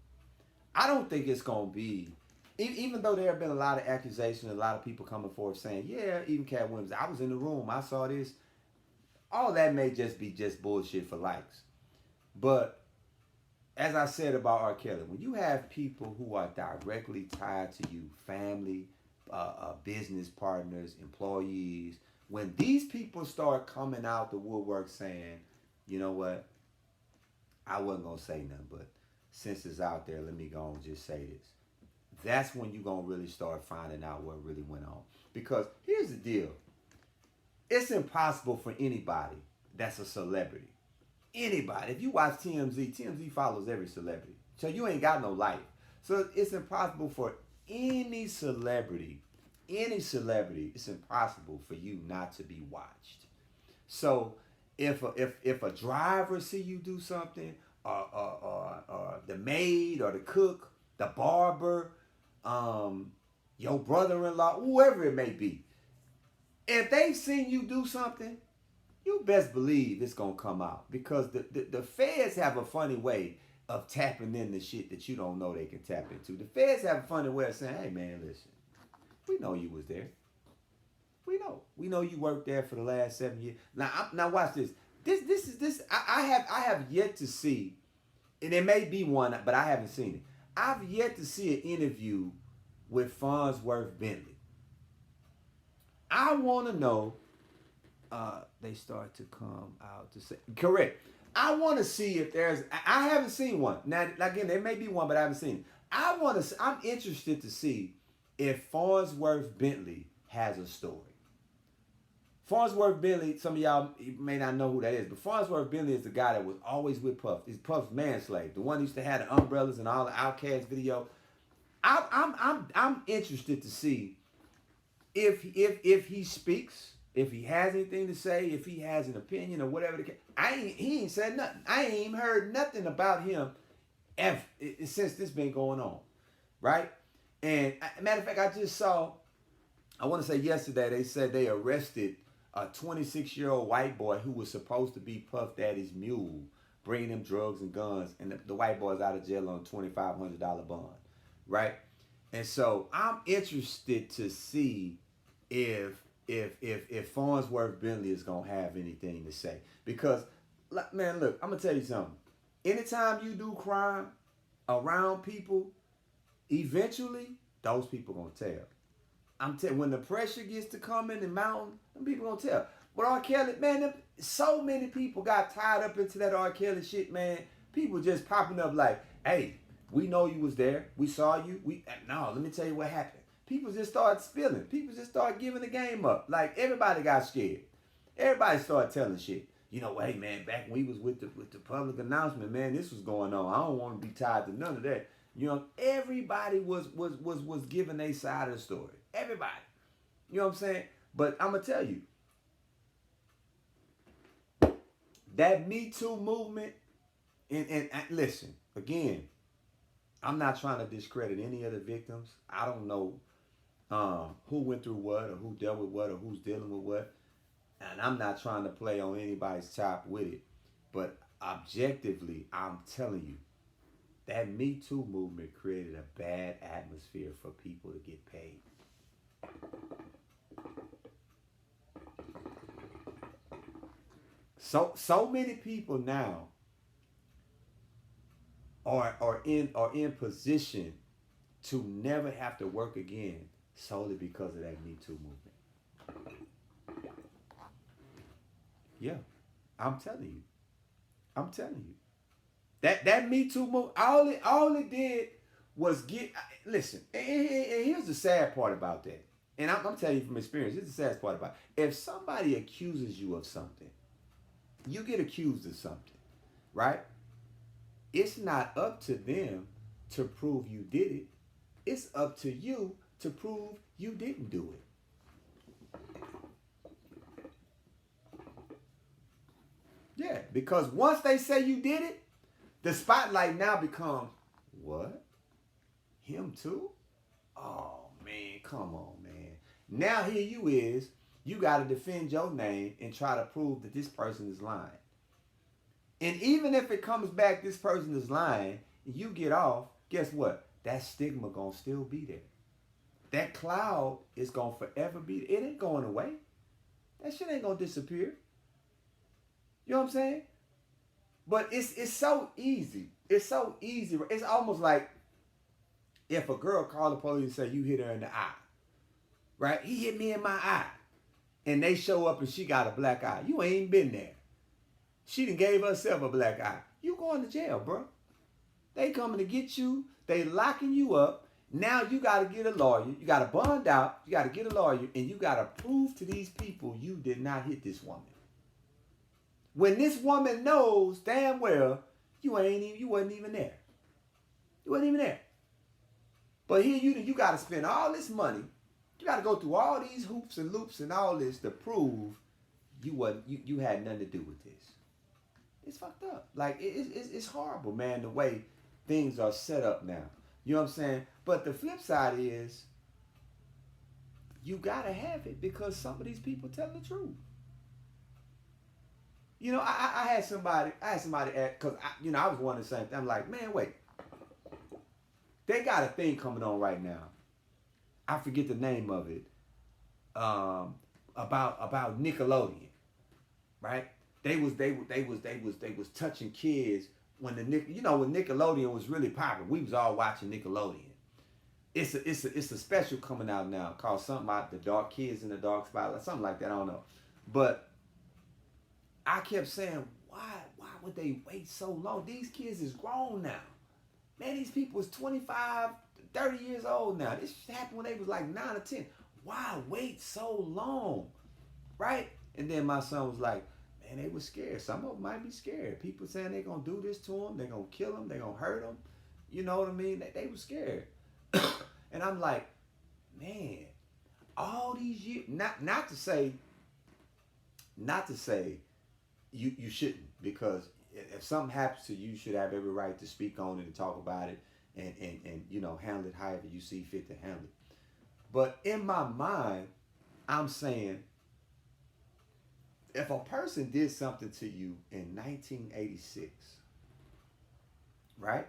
I don't think it's going to be, even though there have been a lot of accusations, a lot of people coming forward saying, yeah, even Cat Williams, I was in the room, I saw this. All that may just be just bullshit for likes. But as I said about R. Kelly, when you have people who are directly tied to you, family, business partners, employees, when these people start coming out the woodwork saying, you know what, I wasn't gonna say nothing, but since it's out there, let me go and just say this. That's when you're gonna really start finding out what really went on. Because here's the deal: it's impossible for anybody that's a celebrity. Anybody. If you watch TMZ, TMZ follows every celebrity. So you ain't got no life. So it's impossible for any celebrity, it's impossible for you not to be watched. So if a driver see you do something, or the maid or the cook, the barber, your brother-in-law, whoever it may be, if they seen you do something, you best believe it's gonna come out, because the feds have a funny way of tapping into shit that you don't know they can tap into. The feds have a funny way of saying, hey man, listen, we know you was there. We know you worked there for the last 7 years. Now watch this. I have yet to see, and there may be one, but I haven't seen it. I've yet to see an interview with Farnsworth Bentley. I want to know. They start to come out to say correct. I want to see if there's. I haven't seen one. Now again, there may be one, but I haven't seen it. I'm interested to see if Farnsworth Bentley has a story. Farnsworth Bentley, some of y'all may not know who that is, but Farnsworth Bentley is the guy that was always with Puff. He's Puff's manslave, the one who used to have the umbrellas and all the Outkast video. I'm interested to see if he speaks, if he has anything to say, if he has an opinion or whatever. He ain't said nothing. I ain't even heard nothing about him since this been going on, right? And matter of fact, I just saw, I want to say yesterday, they said they arrested a 26-year-old white boy who was supposed to be Puff Daddy's mule, bringing him drugs and guns, and the white boy's out of jail on a $2,500 bond, right? And so I'm interested to see if Farnsworth Bentley is gonna have anything to say, because man, look, I'm gonna tell you something. Anytime you do crime around people, eventually those people gonna tell. I'm telling, when the pressure gets to coming and mounting, them people gonna tell. But R. Kelly, man, so many people got tied up into that R. Kelly shit, man. People just popping up like, hey, we know you was there. We saw you. No, let me tell you what happened. People just started spilling. People just started giving the game up. Like, everybody got scared. Everybody started telling shit. You know, hey man, back when we was with the public announcement, man, this was going on. I don't want to be tied to none of that. You know, everybody was giving their side of the story. Everybody. You know what I'm saying? But I'm going to tell you, that Me Too movement, and listen, again, I'm not trying to discredit any of the victims. I don't know who went through what, or who dealt with what, or who's dealing with what. And I'm not trying to play on anybody's top with it. But objectively, I'm telling you, that Me Too movement created a bad atmosphere for people to get paid. So many people now are in position to never have to work again solely because of that Me Too movement. Yeah, I'm telling you. That Me Too movement, all it did was listen, and here's the sad part about that. And I'm telling you from experience, here's the sad part about it. If somebody accuses you of something, you get accused of something, right? It's not up to them to prove you did it. It's up to you to prove you didn't do it. Yeah, because once they say you did it, the spotlight now becomes, what? Him too? Oh, man, come on, man. Now here you got to defend your name and try to prove that this person is lying. And even if it comes back, this person is lying, and you get off, guess what? That stigma going to still be there. That cloud is going to forever be there. It ain't going away. That shit ain't going to disappear. You know what I'm saying? But it's so easy. It's so easy. It's almost like if a girl called the police and say you hit her in the eye, right? He hit me in my eye, and they show up and she got a black eye. You ain't been there. She done gave herself a black eye. You going to jail, bro. They coming to get you. They locking you up. Now you got to get a lawyer. You got to bond out. You got to get a lawyer, and you got to prove to these people you did not hit this woman. When this woman knows damn well you wasn't even there. You wasn't even there. But here you got to spend all this money. You got to go through all these hoops and loops and all this to prove you had nothing to do with this. It's fucked up. Like it's horrible, man. The way things are set up now. You know what I'm saying? But the flip side is you gotta have it because some of these people tell the truth. You know, I had somebody ask, because I was wondering the same thing. I'm like, man, wait. They got a thing coming on right now. I forget the name of it. About Nickelodeon, right? They was touching kids when when Nickelodeon was really popular. We was all watching Nickelodeon. It's a special coming out now called something about the dark kids in the dark spotlight, something like that. I don't know, but I kept saying, why would they wait so long? These kids is grown now. Man, these people is 25, 30 years old now. This happened when they was like 9 or 10. Why wait so long? Right? And then my son was like, man, they were scared. Some of them might be scared. People saying they're going to do this to them. They're going to kill them. They're going to hurt them. You know what I mean? They were scared. And I'm like, man, all these years, not to say you shouldn't, because if something happens to you, you should have every right to speak on it and talk about it and handle it however you see fit to handle it. But in my mind, I'm saying, if a person did something to you in 1986, right?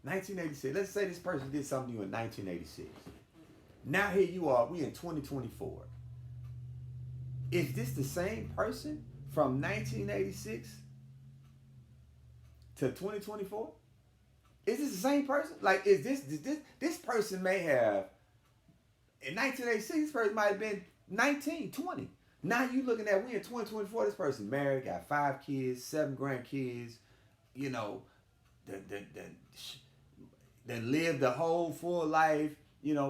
1986. Let's say this person did something to you in 1986. Now here you are, we in 2024. Is this the same person from 1986 to 2024? Is this the same person? Like, is this person may have, in 1986, this person might have been 19, 20. Now you looking at, we in 2024, this person married, got 5 kids, 7 grandkids, then lived a whole full life,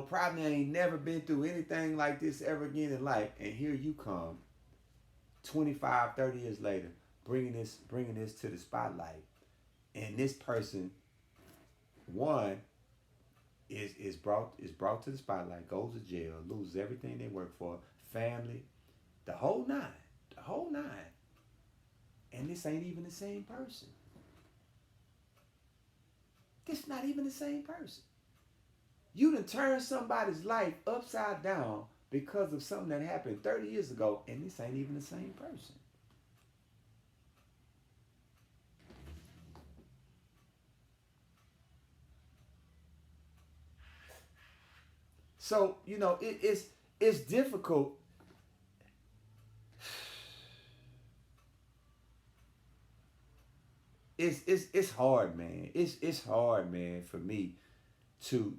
probably ain't never been through anything like this ever again in life. And here you come, 25, 30 years later, bringing this to the spotlight. And this person, one, is brought to the spotlight, goes to jail, loses everything they work for, family, the whole nine. And this ain't even the same person. This not even the same person. You done turned somebody's life upside down because of something that happened 30 years ago, and this ain't even the same person. So, it's difficult. It's hard, man. It's hard, man, for me to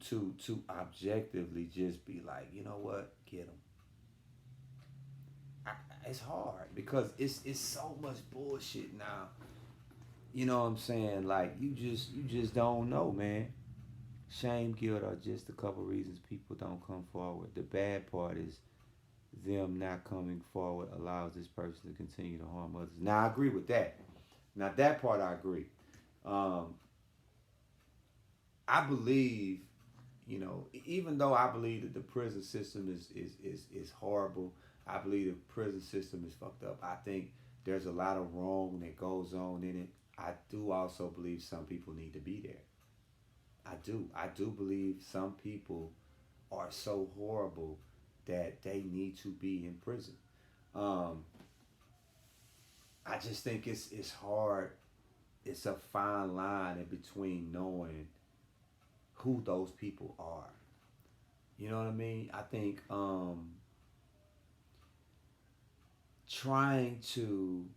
objectively just be like, you know what, get them. It's hard because it's so much bullshit now. You know what I'm saying? Like, you just don't know, man. Shame, guilt are just a couple reasons people don't come forward. The bad part is them not coming forward allows this person to continue to harm others. Now, I agree with that. Now, that part I agree. I believe, even though I believe that the prison system is horrible, I believe the prison system is fucked up. I think there's a lot of wrong that goes on in it. I do also believe some people need to be there. I do believe some people are so horrible that they need to be in prison. I just think it's hard. It's a fine line in between knowing who those people are. You know what I mean? I think trying to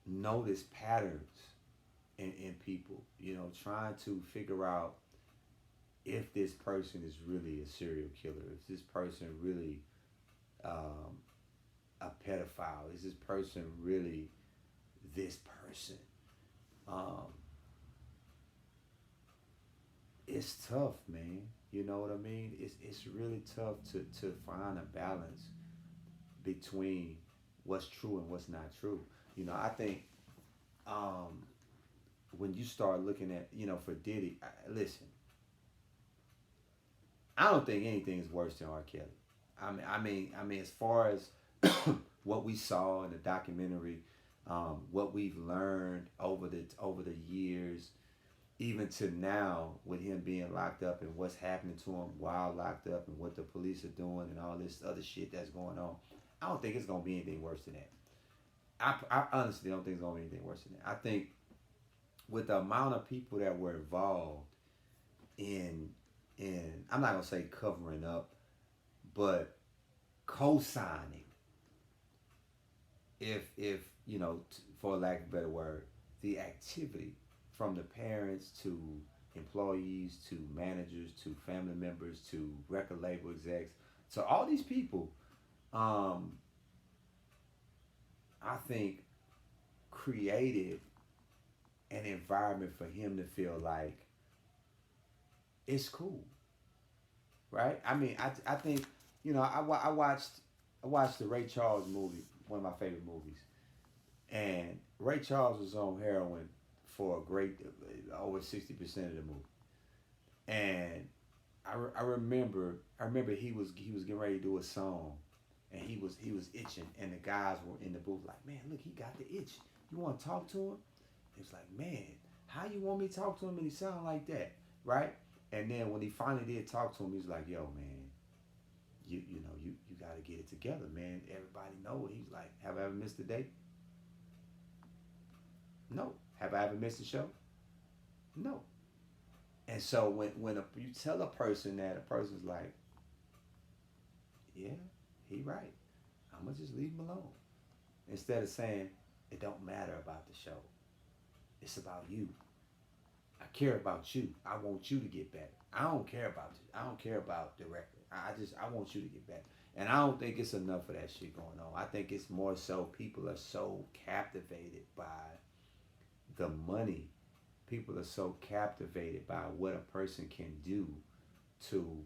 notice patterns in people. You know, trying to figure out if this person is really a serial killer, if this person really um, a pedophile, is this person really this person? Um, it's tough, man. You know what I mean? It's really tough to find a balance between what's true and what's not true. You know, I think um, when you start looking at, you know, for Diddy, listen, I don't think anything's worse than R. Kelly. As far as what we saw in the documentary, what we've learned over the years, even to now with him being locked up and what's happening to him while locked up and what the police are doing and all this other shit that's going on, I don't think it's gonna be anything worse than that. I honestly don't think it's gonna be anything worse than that. I think with the amount of people that were involved in I'm not gonna say covering up, but co-signing, if you know, for lack of a better word, the activity from the parents to employees to managers to family members to record label execs to all these people, um, I think created an environment for him to feel like it's cool, right? I think, you know, I watched the Ray Charles movie, one of my favorite movies, and Ray Charles was on heroin for a great over 60% of the movie, and I remember he was getting ready to do a song, and he was itching, and the guys were in the booth like, man, look, he got the itch. You want to talk to him? He was like, man, how you want me to talk to him and he sound like that, right? And then when he finally did talk to him, he was like, yo, man, you know, you got to get it together, man. Everybody know it. He's like, have I ever missed a date? No. Have I ever missed a show? No. And so you tell a person that, a person's like, yeah, he right. I'm gonna just leave him alone. Instead of saying it don't matter about the show. It's about you. I care about you. I want you to get better. I don't care about you. I don't care about the record. I want you to get better. And I don't think it's enough of that shit going on. I think it's more so people are so captivated by the money. People are so captivated by what a person can do to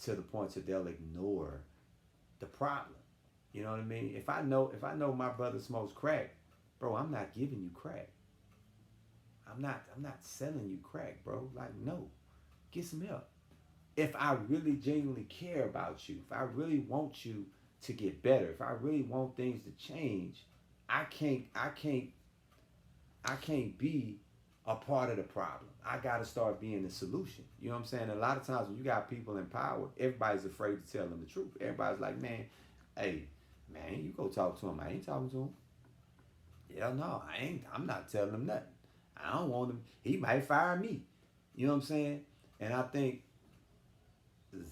to the point that they'll ignore the problem. You know what I mean? If I know my brother smokes crack, bro, I'm not giving you crack. I'm not selling you crack, bro. Like, no. Get some help. If I really genuinely care about you, if I really want you to get better, if I really want things to change, I can't I can't I can't be a part of the problem. I gotta start being the solution. You know what I'm saying? A lot of times when you got people in power, everybody's afraid to tell them the truth. Everybody's like, man, hey, man, you go talk to him. I ain't talking to him. Hell no, I ain't. I'm not telling him nothing. I don't want him. He might fire me. You know what I'm saying? And I think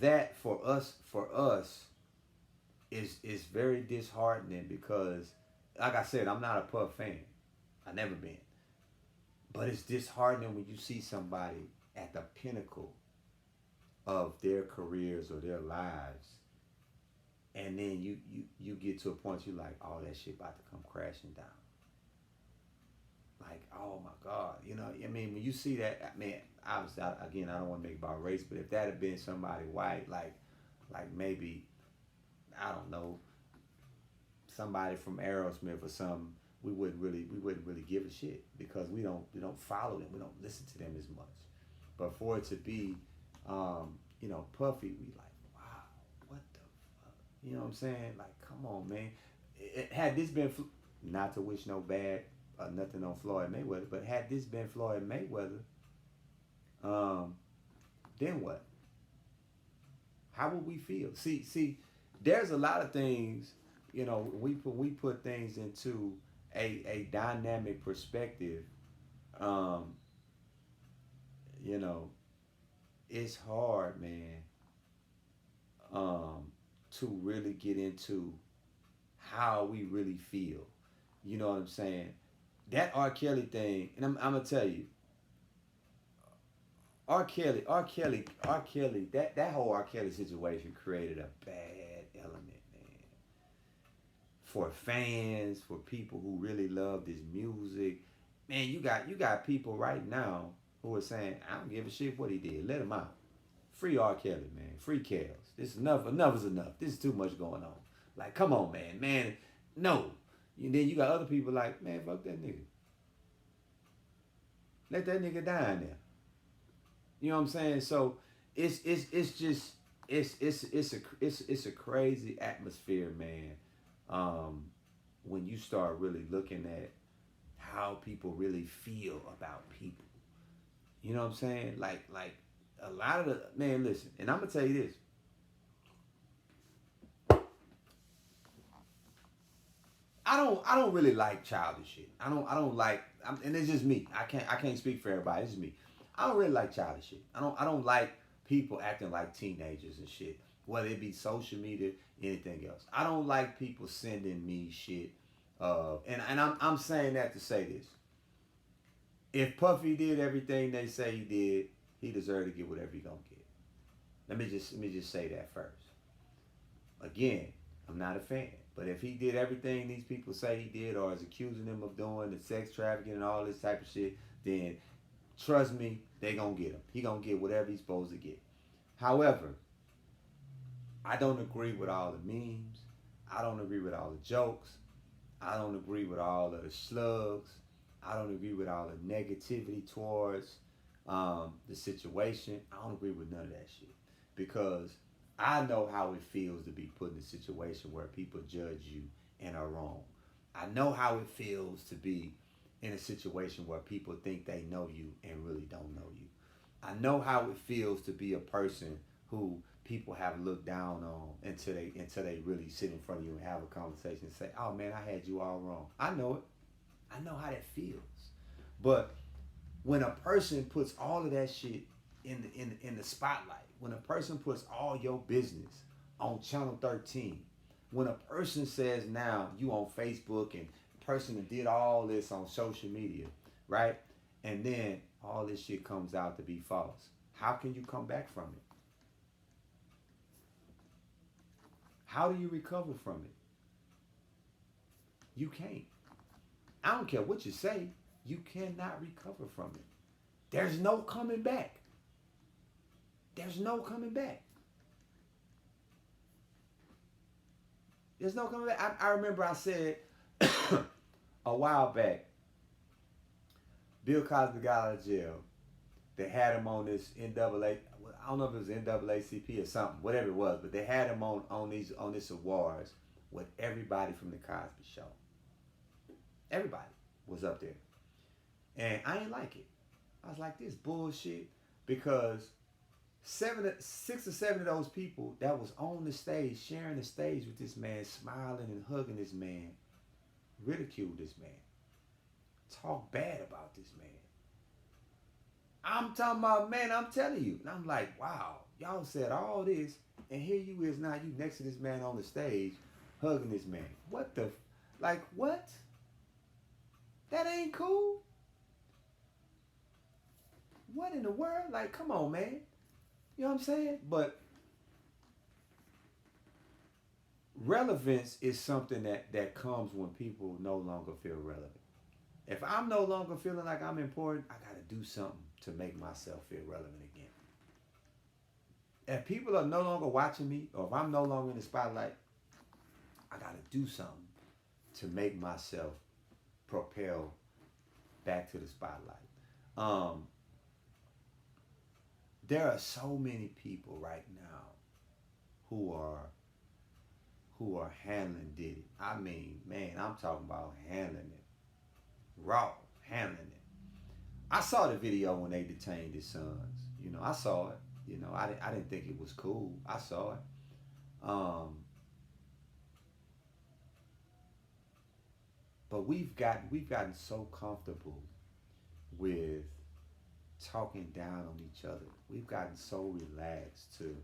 that for us is very disheartening because, like I said, I'm not a Puff fan. I never been. But it's disheartening when you see somebody at the pinnacle of their careers or their lives, and then you get to a point you're like, oh, that shit about to come crashing down. Like, oh my God, you know, I mean, when you see that, man, obviously, again, I don't want to make it about race, but if that had been somebody white, like maybe, I don't know, somebody from Aerosmith or something, we wouldn't really give a shit because we don't follow them, we don't listen to them as much. But for it to be, you know, Puffy, we like, wow, what the fuck, you know what I'm saying? Like, come on, man. Had this been, not to wish no bad nothing on Floyd Mayweather, but had this been Floyd Mayweather, um, then what? How would we feel? There's a lot of things, you know, we put things into a dynamic perspective. Um, you know, it's hard, man, to really get into how we really feel. You know what I'm saying? that R. Kelly thing, and I'm gonna tell you, R. Kelly, that whole R. Kelly situation created a bad element, man, for fans, for people who really love this music. Man, you got people right now who are saying, I don't give a shit what he did. Let him out. Free R. Kelly, man. Free Kels. This is enough. Enough is enough. This is too much going on. Like, come on, man. Man, no. And then you got other people like, man, fuck that nigga. Let that nigga die in there. You know what I'm saying? So it's just it's a crazy atmosphere, man. Um, when you start really looking at how people really feel about people. You know what I'm saying? Like a lot of the man, listen, and I'm gonna tell you this. I don't really like childish shit. I don't like and it's just me. I can't speak for everybody. It's just me. I don't really like childish shit. I don't like people acting like teenagers and shit. Whether it be social media, anything else. I don't like people sending me shit. And I'm saying that to say this. If Puffy did everything they say he did, he deserved to get whatever he gonna get. Let me just say that first. Again, I'm not a fan. But if he did everything these people say he did, or is accusing him of doing the sex trafficking and all this type of shit, then trust me, they gonna get him. He gonna get whatever he's supposed to get. However, I don't agree with all the memes. I don't agree with all the jokes. I don't agree with all of the slugs. I don't agree with all the negativity towards the situation. I don't agree with none of that shit because I know how it feels to be put in a situation where people judge you and are wrong. I know how it feels to be in a situation where people think they know you and really don't know you. I know how it feels to be a person who people have looked down on until they really sit in front of you and have a conversation and say, "Oh man, I had you all wrong." I know it. I know how that feels. But when a person puts all of that shit in the spotlight, when a person puts all your business on Channel 13, when a person says now you on Facebook and a person that did all this on social media, right? And then all this shit comes out to be false. How can you come back from it? How do you recover from it? You can't. I don't care what you say, you cannot recover from it. There's no coming back. There's no coming back. There's no coming back. I remember I said a while back, Bill Cosby got out of jail. They had him on this NAA. I don't know if it was NAACP or something, whatever it was, but they had him on this awards with everybody from the Cosby Show. Everybody was up there, and I ain't like it. I was like, this bullshit, because 6 or 7 of those people that was on the stage, sharing the stage with this man, smiling and hugging this man, ridiculed this man, talk bad about this man. I'm talking about, man, I'm telling you. And I'm like, wow, y'all said all this, and here you is now, you next to this man on the stage, hugging this man. What the, like, what? That ain't cool? What in the world? Like, come on, man. You know what I'm saying? But relevance is something that comes when people no longer feel relevant. If I'm no longer feeling like I'm important, I got to do something to make myself feel relevant again. If people are no longer watching me, or if I'm no longer in the spotlight, I got to do something to make myself propel back to the spotlight. Um, there are so many people right now who are handling Diddy. I mean, man, I'm talking about handling it, raw, handling it. I saw the video when they detained his sons. You know, I saw it. You know, I didn't think it was cool. I saw it. Um, but we've gotten so comfortable with talking down on each other. We've gotten so relaxed to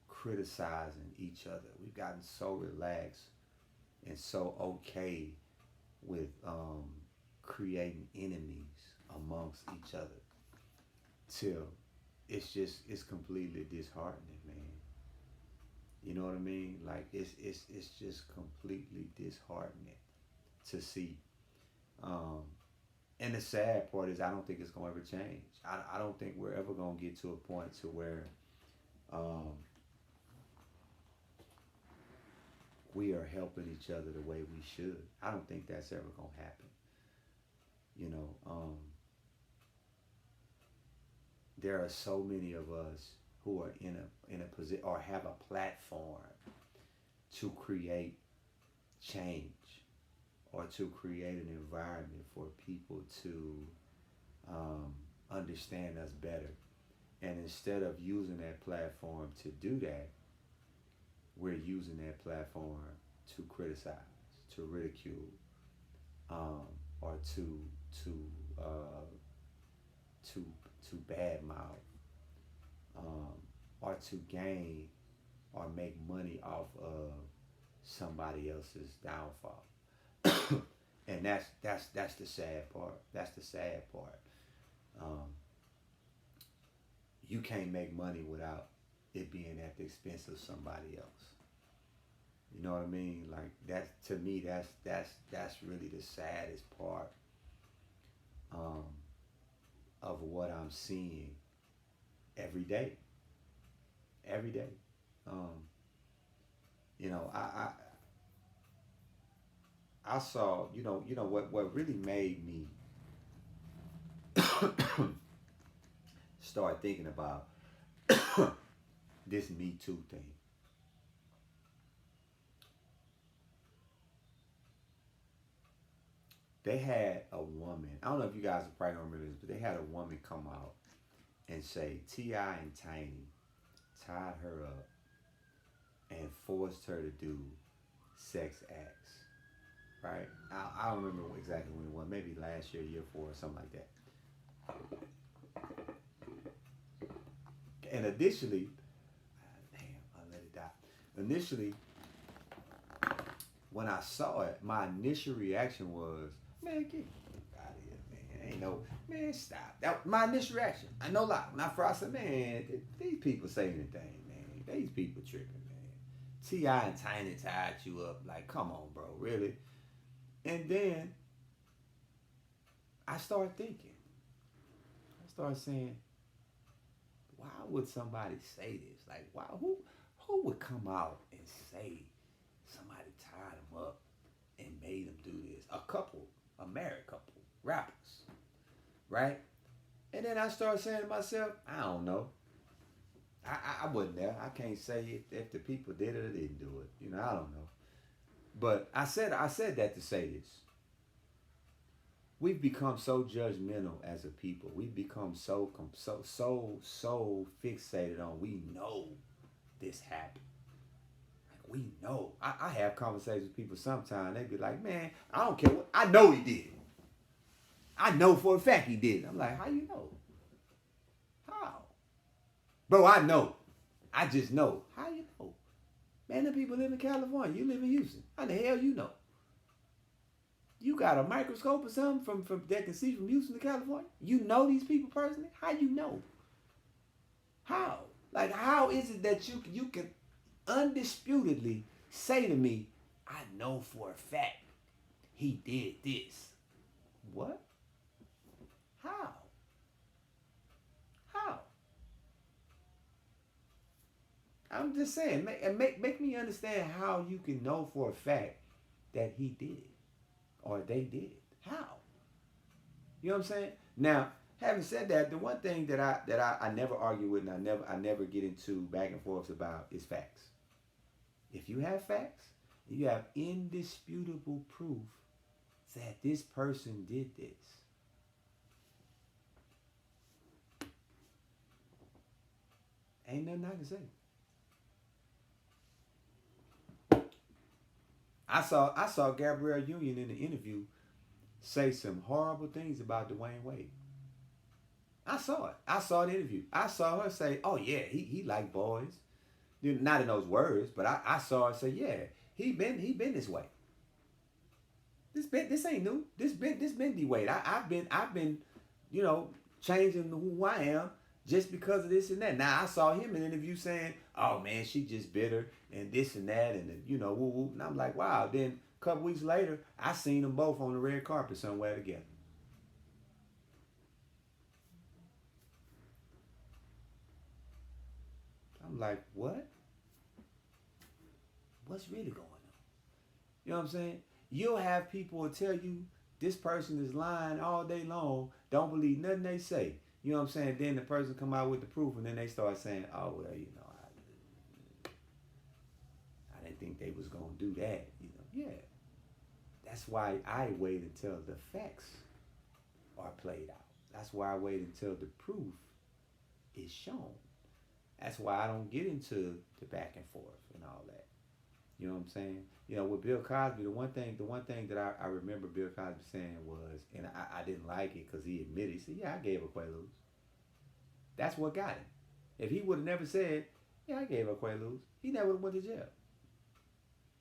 criticizing each other. We've gotten so relaxed and so okay with creating enemies amongst each other till it's completely disheartening, man. You know what I mean? Like it's just completely disheartening to see. Um, and the sad part is I don't think it's gonna ever change. I don't think we're ever gonna get to a point to where um, we are helping each other the way we should. I don't think that's ever gonna happen. You know, there are so many of us who are in a position or have a platform to create change or to create an environment for people to understand us better. And instead of using that platform to do that, we're using that platform to criticize, to ridicule, um, or to uh, to to badmouth, um, or to gain or make money off of somebody else's downfall. And that's the sad part. That's the sad part. Um, you can't make money without it being at the expense of somebody else. You know what I mean? Like that to me, that's really the saddest part um, of what I'm seeing every day. Every day. Um, you know, I saw what really made me start thinking about this Me Too thing. They had a woman. I don't know if you guys are probably gonna remember this, but they had a woman come out and say T.I. and Tiny tied her up and forced her to do sex acts. Right? I don't remember exactly when it was. Maybe last year, year four, or something like that. And initially, damn, I let it die. Initially, when I saw it, my initial reaction was, man, get out of here, man. Ain't no, man, stop. That my initial reaction. I know lie. When I first said, man, these people say anything, man. These people tripping, man. T.I. and Tiny tied you up. Like, come on, bro, really? And then I started thinking. I started saying, why would somebody say this? Like, why? Who would come out and say somebody tied them up and made them do this? A couple, a married couple, rappers, right? And then I started saying to myself, I don't know. I wasn't there. I can't say if the people did it or didn't do it. You know, I don't know. But I said that to say this. We've become so judgmental as a people. We've become so fixated on we know this happened. Like we know. I have conversations with people sometimes. They be like, man, I don't care what. I know he did it. I know for a fact he did it. I'm like, how you know? How? Bro, I know. I just know. How you know? Man, the people live in California. You live in Houston. How the hell you know? You got a microscope or something from that can see from Houston to California? You know these people personally? How you know? How? Like, how is it that you can undisputedly say to me, I know for a fact he did this? What? How? How? I'm just saying, make me understand how you can know for a fact that he did it or they did it. How? You know what I'm saying? Now, having said that, the one thing that I never argue with and I never get into back and forth about is facts. If you have facts, you have indisputable proof that this person did this. Ain't nothing I can say. I saw Gabrielle Union in the interview say some horrible things about Dwayne Wade. I saw it. I saw the interview. I saw her say, "Oh yeah, he like boys." Not in those words, but I saw her say, "Yeah, he been this way." This ain't new. This been D Wade. I've been, you know, changing who I am just because of this and that. Now I saw him in an interview saying, "Oh man, she just bitter and this and that and you know, woo woo." And I'm like, wow. Then a couple weeks later, I seen them both on the red carpet somewhere together. I'm like, what? What's really going on? You know what I'm saying? You'll have people will tell you this person is lying all day long. Don't believe nothing they say. You know what I'm saying? Then the person come out with the proof, and then they start saying, "Oh well, you know, I didn't think they was gonna do that." You know, yeah. That's why I wait until the facts are played out. That's why I wait until the proof is shown. That's why I don't get into the back and forth and all that. You know what I'm saying? You know, with Bill Cosby, the one thing that I remember Bill Cosby saying was, and I didn't like it because he admitted, he said, "Yeah, I gave her Quaaludes." That's what got him. If he would have never said, "Yeah, I gave her Quaaludes," he never would have went to jail.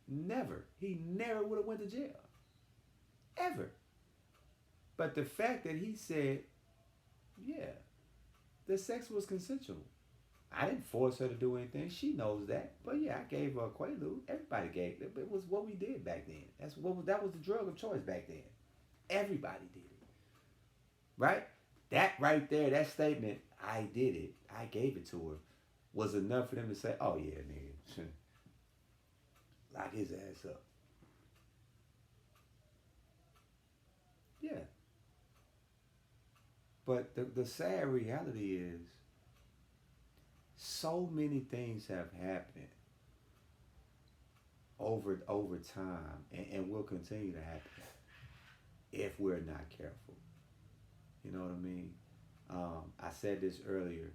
Never. He never would have went to jail. Ever. But the fact that he said, "Yeah, the sex was consensual. I didn't force her to do anything. She knows that. But yeah, I gave her a Quaalude. Everybody gave it. It was what we did back then. That was the drug of choice back then. Everybody did it, right? That right there, that statement, "I did it. I gave it to her," was enough for them to say, "Oh yeah, nigga, lock his ass up." Yeah. But the sad reality is, so many things have happened over time, and will continue to happen if we're not careful. You know what I mean? I said this earlier.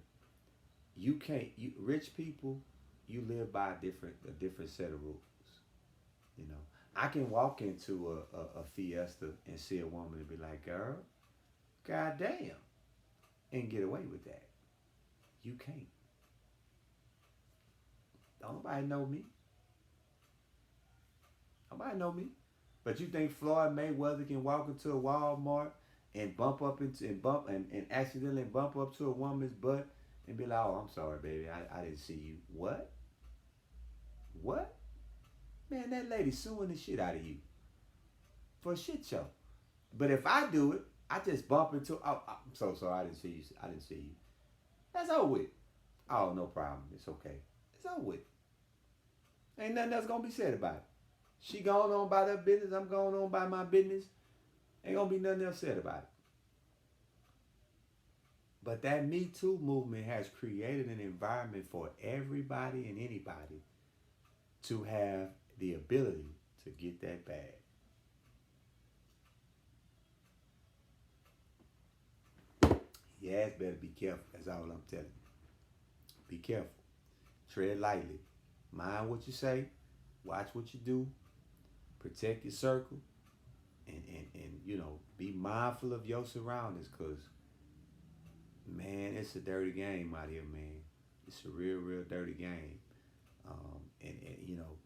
You can't. Rich people, you live by a different set of rules. You know, I can walk into a fiesta and see a woman and be like, "Girl, goddamn," and get away with that. You can't. Don't nobody know me. Nobody know me. But you think Floyd Mayweather can walk into a Walmart and bump up into and bump and accidentally bump up to a woman's butt and be like, "Oh, I'm sorry, baby, I didn't see you." What? What? Man, that lady suing the shit out of you for a shit show. But if I do it, I just bump into. "Oh, I'm so sorry. I didn't see you. I didn't see you." That's over with. "Oh, no problem. It's okay." It's over with. Ain't nothing else gonna be said about it. She going on by her business. I'm going on by my business. Ain't gonna be nothing else said about it. But that Me Too movement has created an environment for everybody and anybody to have the ability to get that bag. Your ass better be careful. That's all I'm telling you. Be careful. Tread lightly. Mind what you say. Watch what you do. Protect your circle. And you know, be mindful of your surroundings because, man, it's a dirty game out here, man. It's a real dirty game. And, you know,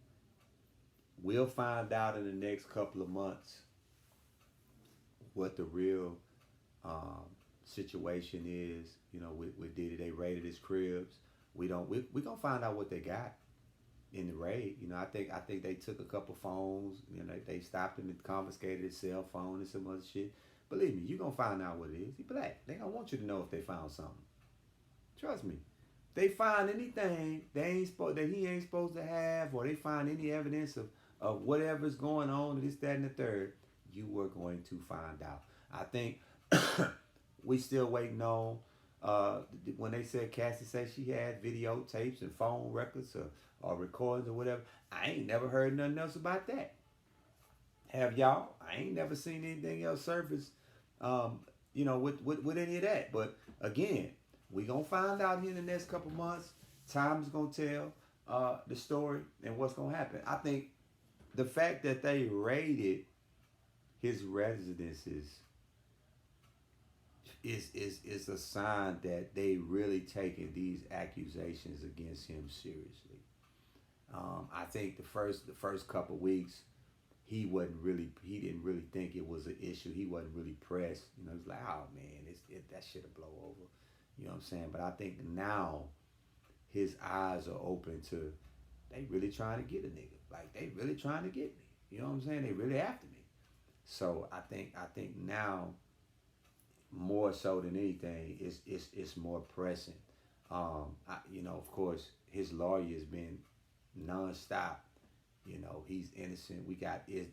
we'll find out in the next couple of months what the real um, situation is. You know, with Diddy, they raided his cribs. We gonna find out what they got in the raid. You know, I think they took a couple phones. You know, they stopped him and confiscated his cell phone and some other shit. Believe me, you gonna find out what it is. He black. They gonna want you to know if they found something. Trust me. They find anything that he ain't supposed to have, or they find any evidence of whatever's going on, this, that, and the third, you were going to find out. I think we still waiting on when they said Cassie said she had videotapes and phone records or recordings or whatever. I ain't never heard nothing else about that. Have y'all? I ain't never seen anything else surface, um, with any of that. But again, we gonna find out here in the next couple months. Time is gonna tell the story and what's gonna happen. I think the fact that they raided his residences is a sign that they really taking these accusations against him seriously. I think the first couple weeks he didn't really think it was an issue. He wasn't really pressed. You know, he's like, oh man, that shit'll blow over. You know what I'm saying? But I think now his eyes are open to they really trying to get a nigga. Like they really trying to get me. You know what I'm saying? They really after me. So I think now more so than anything, it's more pressing. You know, of course, his lawyer has been nonstop. You know, he's innocent. We got you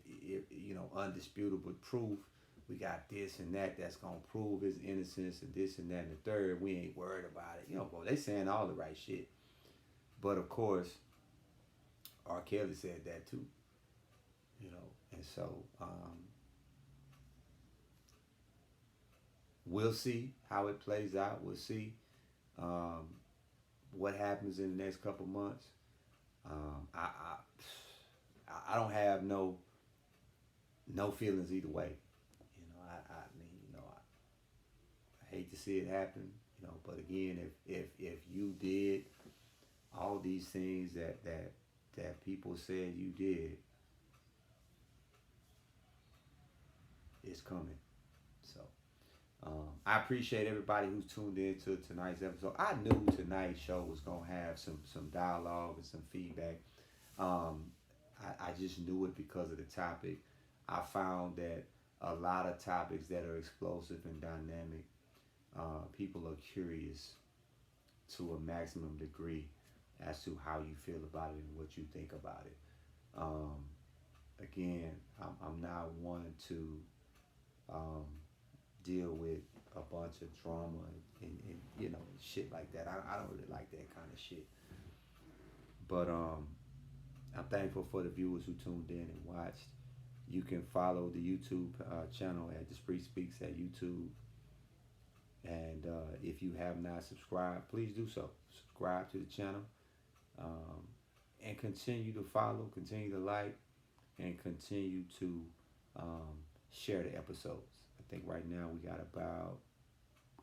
know, undisputable proof. We got this and that that's gonna prove his innocence and this and that and the third. We ain't worried about it. You know, boy, they saying all the right shit. But of course, R. Kelly said that too. You know, and so we'll see how it plays out. We'll see um, what happens in the next couple months. I don't have no feelings either way. You know, I mean, you know, I hate to see it happen. You know, but again, if you did all these things that people said you did, it's coming. So I appreciate everybody who's tuned in to tonight's episode. I knew tonight's show was gonna have some dialogue and some feedback. Um, I just knew it because of the topic. I found that a lot of topics that are explosive and dynamic, people are curious to a maximum degree as to how you feel about it and what you think about it. Um, Again, I'm not one to um, deal with a bunch of drama and you know shit like that. I don't really like that kind of shit. But I'm thankful for the viewers who tuned in and watched. You can follow the YouTube channel at The Spree Speaks at YouTube. And if you have not subscribed, please do so. Subscribe to the channel um, and continue to follow, continue to like, and continue to um, share the episodes. I think right now we got about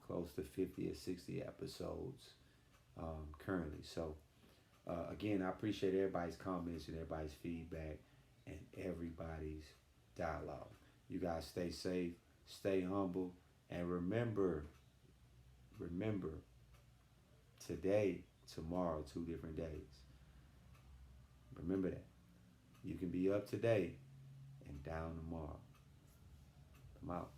close to 50 or 60 episodes currently. So again, I appreciate everybody's comments and everybody's feedback and everybody's dialogue. You guys stay safe, stay humble, and remember, today, tomorrow, 2 different days. Remember that. You can be up today and down tomorrow. I'm out.